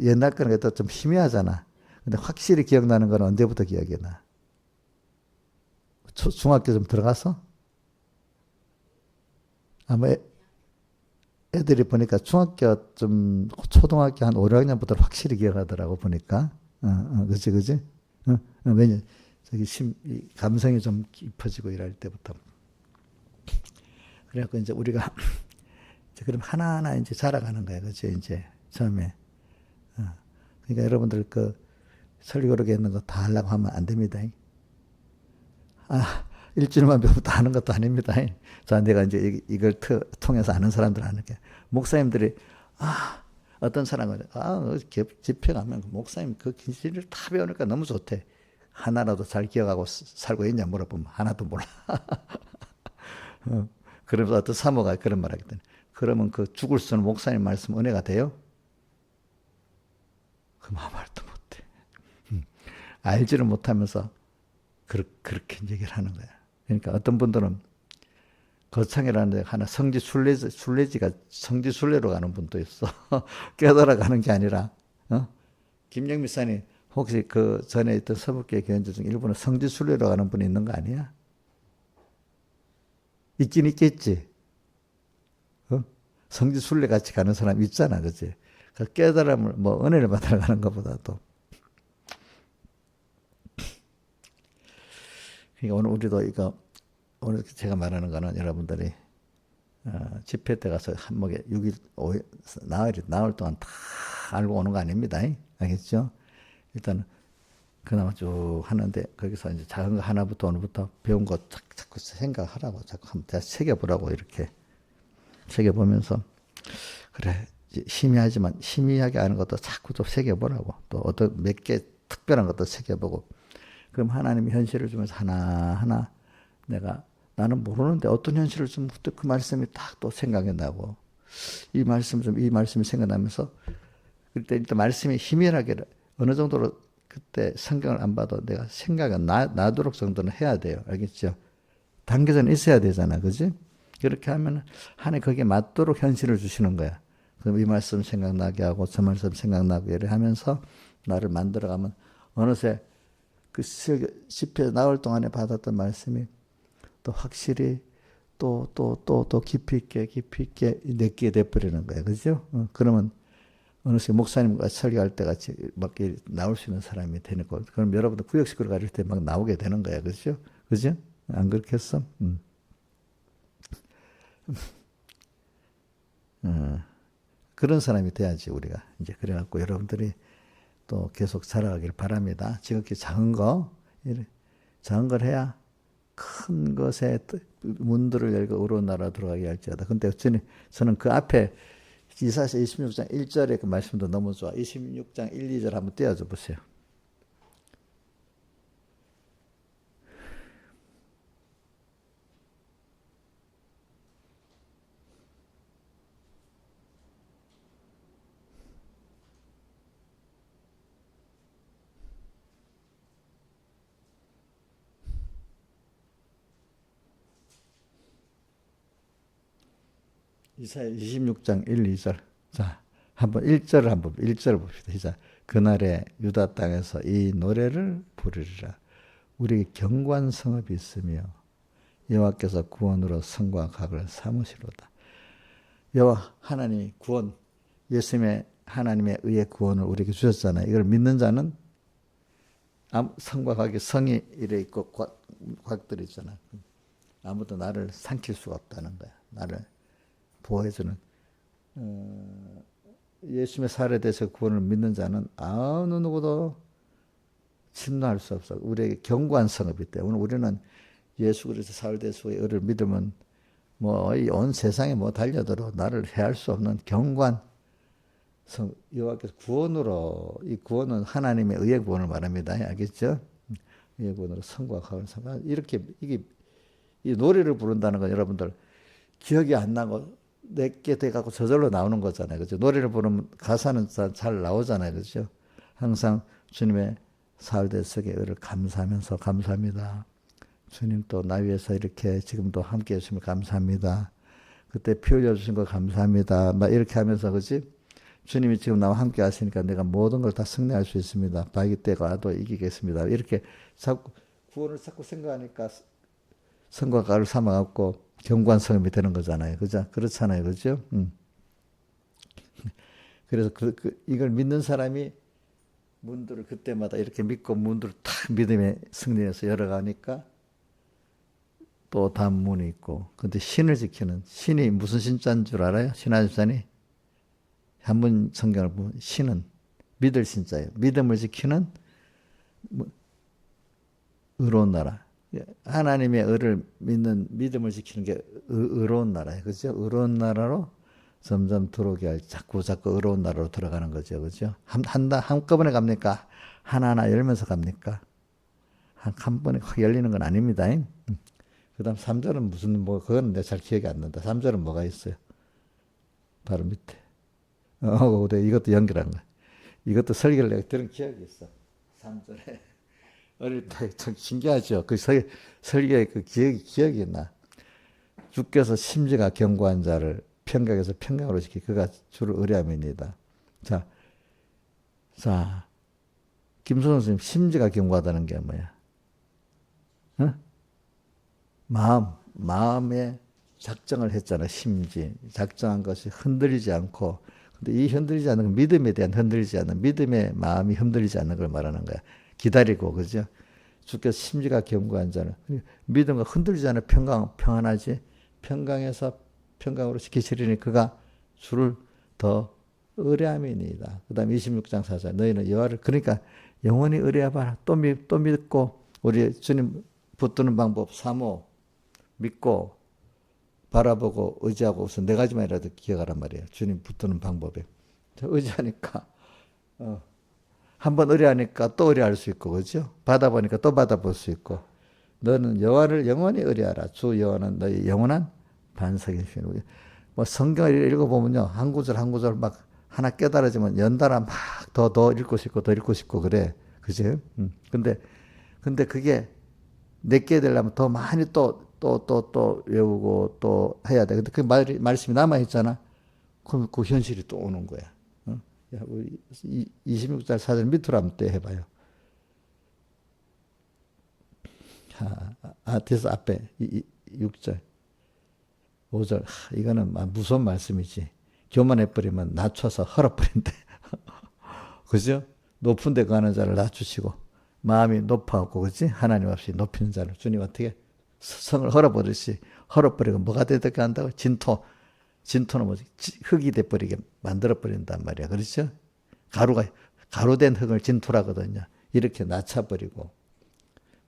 옛날 거는 또 좀 희미하잖아. 근데 확실히 기억나는 건 언제부터 기억이 나? 중학교 좀 들어가서? 아마 애들이 보니까 중학교 좀 초등학교 한 5, 6학년부터 확실히 기억하더라고 보니까. 그지 그지? 왜냐 저기 이 감성이 좀 깊어지고 이럴 때부터. 그래갖고 이제 우리가 이제 그럼 하나하나 이제 자라가는 거야, 그지 이제 처음에. 그러니까 여러분들 그 설교록에 있는 거 다 하려고 하면 안 됩니다. 일주일만 배우고 다 하는 것도 아닙니다. 자, 내가 이제 이걸 통해서 아는 사람들 아는 게 목사님들이 어떤 사람은 집회 가면 목사님 그 진리를 다 배우니까 너무 좋대. 하나라도 잘 기억하고 살고 있냐 물어보면 하나도 몰라. 그러면서 어떤 사모가 그런 말 하거든. 그러면 그 죽을 수는 목사님 말씀 은혜가 돼요? 그 말도 못해. 알지를 못하면서 그렇게 얘기를 하는 거야. 그러니까 어떤 분들은 거창이라는 데 하나 성지순례지가 성지순례로 가는 분도 있어. 깨달아 가는 게 아니라, 김영미 사님 혹시 그 전에 있던 서북교회 교인들 중 일부는 성지순례로 가는 분이 있는 거 아니야? 있긴 있겠지. 성지순례 같이 가는 사람 있잖아, 그지? 그 깨달음을 뭐 은혜를 받으러 가는 것보다도. 그러니까 오늘 우리도 오늘 제가 말하는 거는 여러분들이 집회 때 가서 한목에 6일, 5일, 나흘 동안 다 알고 오는 거 아닙니다. 알겠죠? 일단 그나마 쭉 하는데 거기서 이제 작은 거 하나부터 오늘부터 배운 거 자꾸 생각하라고 자꾸 한번 새겨보라고 이렇게 새겨보면서 그래 희미하지만 희미하게 아는 것도 자꾸 좀 새겨보라고 또 어떤 몇 개 특별한 것도 새겨보고 그럼 하나님이 현실을 주면서 하나하나 나는 모르는데 어떤 현실을 주면 그 말씀이 딱 또 생각이 나고 이 말씀이 생각나면서 그때 일단 말씀이 희미하게 어느 정도로 그때 성경을 안 봐도 내가 생각이 나도록 정도는 해야 돼요. 알겠죠? 단계전에 있어야 되잖아. 그지? 그렇게 하면 하나님 거기에 맞도록 현실을 주시는 거야. 그럼 이 말씀 생각나게 하고 저 말씀 생각나게 이렇게 하면서 나를 만들어가면 어느새 그 집회 나올 동안에 받았던 말씀이 또 확실히 또 깊이 있게 내게 돼버리는 거야. 그죠? 그러면 어느새 목사님과 설교할 때 같이 막 나올 수 있는 사람이 되는 거. 그럼 여러분들 구역식으로 가릴 때 막 나오게 되는 거야. 그죠? 그죠? 안 그렇겠어? 그런 사람이 돼야지 우리가 이제 그래갖고 여러분들이 또 계속 자라가길 바랍니다. 지극히 작은 걸 해야 큰 것에 문들을 열고 의로운 나라 들어가게 할지어다. 근데 저는 그 앞에 이사야 26장 1절의 그 말씀도 너무 좋아. 26장 1, 2절 한번 떼어줘 보세요. 이사야 26장 1, 2절. 자, 한번 1절 봅시다. 시작. 그날에 유다 땅에서 이 노래를 부르리라. 우리에게 견고한 성읍이 있으며 여호와께서 구원으로 성과 각을 삼으시로다. 여호와 하나님이 구원, 예수님의 하나님의 의의 구원을 우리에게 주셨잖아요. 이걸 믿는 자는 성과 각이 성이 이래 있고 각들이 있잖아. 아무도 나를 삼킬 수가 없다는 거야. 나를 보호해주는 예수님의 살에 대해서 구원을 믿는 자는 어느 누구도 침노할 수 없어. 우리에게 견고한 성읍이 때문에 우리는 예수 그리스도 사흘대수의 의를 믿으면 뭐 온 세상에 뭐 달려들어 나를 해할 수 없는 견고한 여호와께서 구원으로 이 구원은 하나님의 의의 구원을 말합니다. 알겠죠? 의의 구원으로 성과 각을 삼아 이렇게 이 노래를 부른다는 건 여러분들 기억이 안 나고 내게 돼가고 저절로 나오는 거잖아요. 그죠? 노래를 부르면 가사는 잘 나오잖아요. 그죠? 항상 주님의 사흘대석의 의를 감사하면서 감사합니다. 주님 또 나 위해서 이렇게 지금도 함께 해주시면 감사합니다. 그때 피 흘려주신 거 감사합니다. 막 이렇게 하면서 그지? 주님이 지금 나와 함께 하시니까 내가 모든 걸 다 승리할 수 있습니다. 바위 때가 와도 이기겠습니다. 이렇게 자꾸 구원을 자꾸 생각하니까 성과가를 삼아갖고 견고한 성음이 되는 거잖아요. 그죠? 그렇잖아요. 그죠? 그래서 이걸 믿는 사람이 문들을 그때마다 이렇게 믿고 문들을 탁 믿음의 승리해서 열어가니까 또 다음 문이 있고. 근데 신을 지키는, 신이 무슨 신자인 줄 알아요? 신하집산이 한문 성경을 보면 신은 믿을 신자예요. 믿음을 지키는 의로운 나라. 하나님의 의를 믿는, 믿음을 지키는 게 의로운 나라예요. 그죠? 의로운 나라로 점점 들어오게 할, 자꾸 의로운 나라로 들어가는 거죠. 그죠? 한꺼번에 갑니까? 하나하나 열면서 갑니까? 한 번에 확 열리는 건 아닙니다. 그 다음 3절은 무슨, 그거는 내가 잘 기억이 안 난다. 3절은 뭐가 있어요? 바로 밑에. 이것도 연결한 거야. 이것도 설교를 내가 들은 기억이 있어. 3절에. 어릴 때 참 신기하죠. 그 설교의 그 기억이 나. 주께서 심지가 견고한 자를 평강에서 평강으로 지키 그가 주를 의뢰함이니이다. 자, 김선호 선생님 심지가 견고하다는 게 뭐야? 어? 마음에 작정을 했잖아. 심지. 작정한 것이 흔들리지 않고. 근데 이 흔들리지 않는 건 믿음에 대한 흔들리지 않는, 믿음의 마음이 흔들리지 않는 걸 말하는 거야. 기다리고, 그죠? 주께서 심지가 견고한 자는, 믿음과 흔들리지 않는 평안하지. 평강에서 평강으로 지키시리니 그가 주를 더 의뢰함이니이다. 그 다음 26장 4절. 너희는 여호와를, 그러니까 영원히 의뢰해봐라. 또 믿고, 우리 주님 붙드는 방법 3호. 믿고, 바라보고, 의지하고, 우선 네 가지만이라도 기억하란 말이에요. 주님 붙드는 방법에. 의지하니까, 한번 의뢰하니까 또 의뢰할 수 있고, 그죠? 받아보니까 또 받아볼 수 있고. 너는 여호와를 영원히 의뢰하라. 주 여호와는 너희 영원한 반석이시니. 성경을 읽어보면요. 한 구절 한 구절 막 하나 깨달아지면 연달아 막 더 읽고 싶고, 더 읽고 싶고, 그래. 그지? 근데 그게 내게 되려면 더 많이 또 외우고 또 해야 돼. 근데 그 말씀이 남아있잖아. 그럼 그 현실이 또 오는 거야. 야, 우리 26절 4절 밑으로 한번 또 해봐요. 뒤에서 앞에 6절, 5절. 이거는 무서운 말씀이지. 교만해버리면 낮춰서 헐어버린대. 그죠? 높은 데 가는 자를 낮추시고, 마음이 높아갖고, 그지? 하나님 없이 높이는 자를 주님 어떻게 성을 헐어버리고 뭐가 되게 한다고? 진토는 뭐지? 흙이 돼버리게 만들어버린단 말이야. 그렇죠? 가루된 흙을 진토라거든요. 이렇게 낮춰버리고,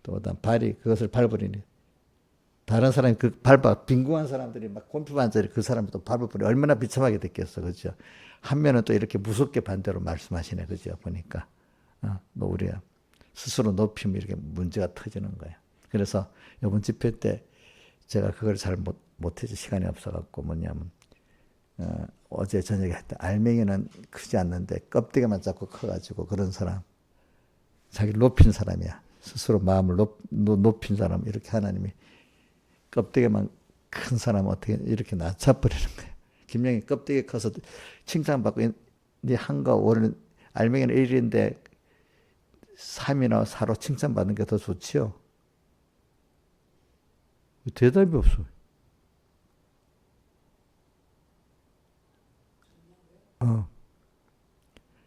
또 발이 그것을 밟으리니, 다른 사람이 빈궁한 사람들이 막 곰핍한 자리 그 사람을 또 밟아버리니 얼마나 비참하게 됐겠어. 그죠? 한 면은 또 이렇게 무섭게 반대로 말씀하시네. 그죠? 보니까. 우리가 스스로 높이면 이렇게 문제가 터지는 거야. 그래서 이번 집회 때 제가 그걸 잘 못해서 시간이 없어갖고 뭐냐면, 어제 저녁에 했다. 알맹이는 크지 않는데 껍데기만 자꾸 커가지고 그런 사람, 자기를 높인 사람이야. 스스로 마음을 높인 사람, 이렇게 하나님이 껍데기만 큰 사람 어떻게 이렇게 낮춰버리는 거야. 김영희 껍데기 커서 칭찬받고, 네 한가 오늘 알맹이는 1인데 3이나 4로 칭찬받는 게 더 좋지요. 대답이 없어.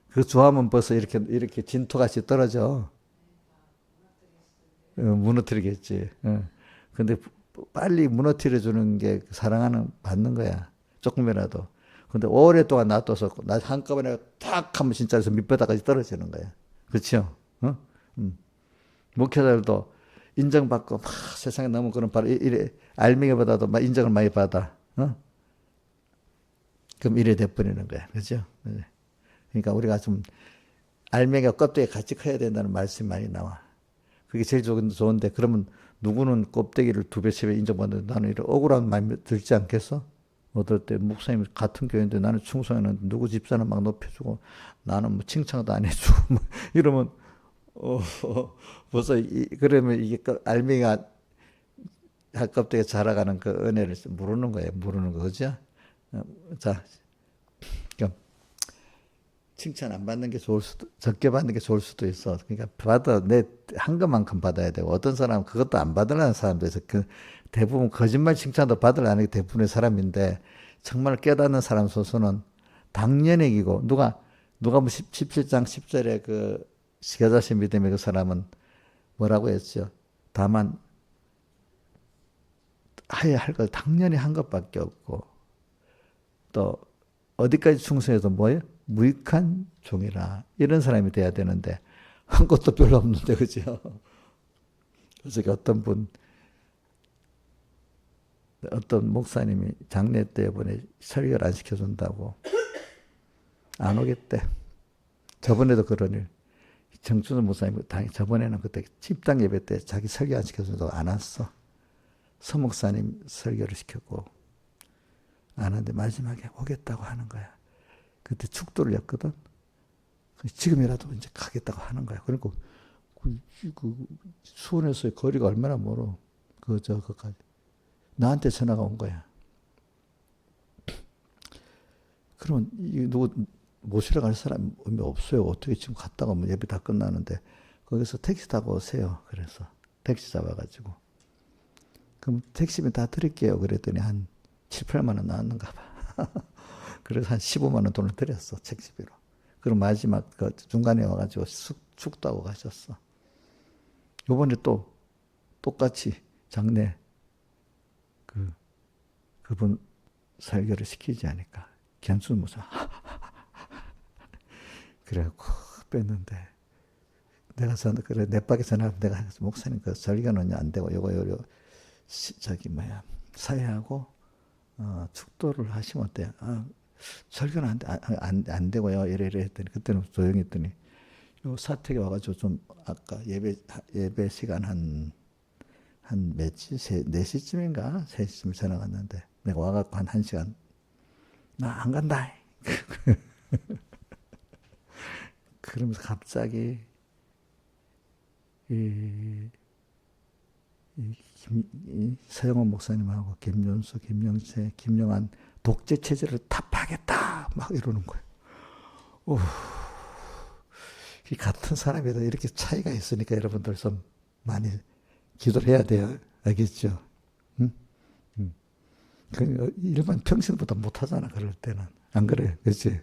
그 좋아하면 벌써 이렇게 진토같이 떨어져. 무너뜨리겠지. 근데 빨리 무너뜨려 주는 게 사랑하는 받는 거야. 조금이라도. 근데 오랫동안 놔둬서 나 한꺼번에 탁 하면 진짜 밑바닥까지 떨어지는 거야. 그렇죠? 목회자들도 인정받고 막 세상에 너무 그런 바로 이래 알맹이보다도 막 인정을 많이 받아. 그럼 이래 돼버리는 거야. 그죠? 그러니까 우리가 좀 알맹이와 껍데기 같이 커야 된다는 말씀이 많이 나와. 그게 제일 좋은데, 그러면 누구는 껍데기를 2배, 3배 인정받는데 나는 이런 억울한 마음이 들지 않겠어? 어떨 때 목사님 같은 교회인데 나는 충성했는데 누구 집사는 막 높여주고 나는 뭐 칭찬도 안 해주고 뭐 이러면 벌써 그러면 이게 알맹이가 껍데기 자라가는 그 은혜를 모르는 거예요. 모르는 거죠. 자, 그러니까 칭찬 안 받는 게 좋을 수도, 적게 받는 게 좋을 수도 있어. 그러니까 한 것만큼 받아야 되고, 어떤 사람은 그것도 안 받으려는 사람도 있어. 대부분 거짓말 칭찬도 받으려는 게 대부분의 사람인데, 정말 깨닫는 사람 소수는 당연히 이기고 누가 뭐 17장 10절에 그 겨자씨 믿음의 그 사람은 뭐라고 했죠? 다만 해야 할 걸 당연히 한 것밖에 없고 또 어디까지 충성해도 뭐예요? 무익한 종이라 이런 사람이 돼야 되는데 한 것도 별로 없는데 그죠? 그래서 어떤 목사님이 장례 때 이번에 설교를 안 시켜준다고 안 오겠대. 저번에도 그런 일. 정준호 목사님 저번에는 그때 집당 예배 때 자기 설교 안 시켜준다고 안 왔어. 서 목사님 설교를 시켰고 안 왔는데 마지막에 오겠다고 하는 거야. 그때 축도를 였거든. 지금이라도 이제 가겠다고 하는 거야. 그러니까 수원에서의 거리가 얼마나 멀어. 그까지 나한테 전화가 온 거야. 그러면 누구 모시러 갈 사람이 없어요. 어떻게 지금 갔다가 뭐 예배 다 끝나는데 거기서 택시 타고 오세요. 그래서 택시 잡아가지고 그럼 택시비 다 드릴게요. 그랬더니 한 7, 8만 원 나왔는가 봐. 그래서 한 15만 원 돈을 드렸어. 택시비로. 그리고 마지막 그 중간에 와가지고 축도하고 가셨어. 요번에 또 똑같이 장례 그분 설교를 시키지 않을까. 견순 무사. 그래갖고 뺐는데 내가 그래 내 밖에 전화하면 내가 목사님 그 설교는 안 되고 요거 사회하고 축도를 하시면 어때요? 설교는 안 되고요. 이래 했더니 그때는 조용히 했더니 요 사택에 와가지고 좀 아까 예배 시간 한 몇시 4시쯤인가 3시쯤 전화 왔는데 내가 와갖고 한 1시간 나 안 간다. 그러면서 갑자기 서영원 목사님하고 김윤수, 김영채, 김영환 독재 체제를 타파하겠다 막 이러는 거예요. 이 같은 사람이다 이렇게 차이가 있으니까 여러분들 좀 많이 기도를 해야 돼요. 알겠죠? 응? 일반 평신보다 못하잖아 그럴 때는. 안 그래? 그렇지?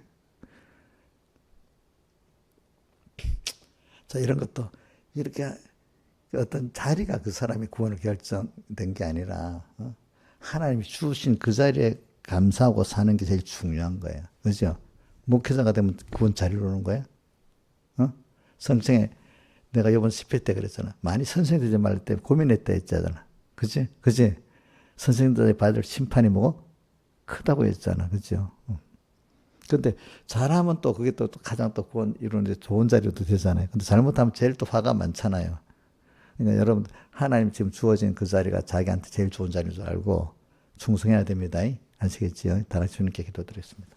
자 이런 것도 이렇게 어떤 자리가 그 사람이 구원을 결정된 게 아니라 하나님이 주신 그 자리에 감사하고 사는 게 제일 중요한 거예요. 그죠? 목회자가 되면 구원 자리로 오는 거야? 성청에 내가 이번 10회 때 그랬잖아. 많이 선생 되지 말 때 고민했다 했잖아. 그치? 그치? 선생들이 받을 심판이 뭐고? 크다고 했잖아. 그죠? 근데 잘하면 또 그게 또 가장 또 구원 이루는데 좋은 자리도 되잖아요. 근데 잘못하면 제일 또 화가 많잖아요. 그러니까 여러분, 하나님 지금 주어진 그 자리가 자기한테 제일 좋은 자리인 줄 알고 충성해야 됩니다. 아시겠지요? 다 같이 주님께 기도드리겠습니다.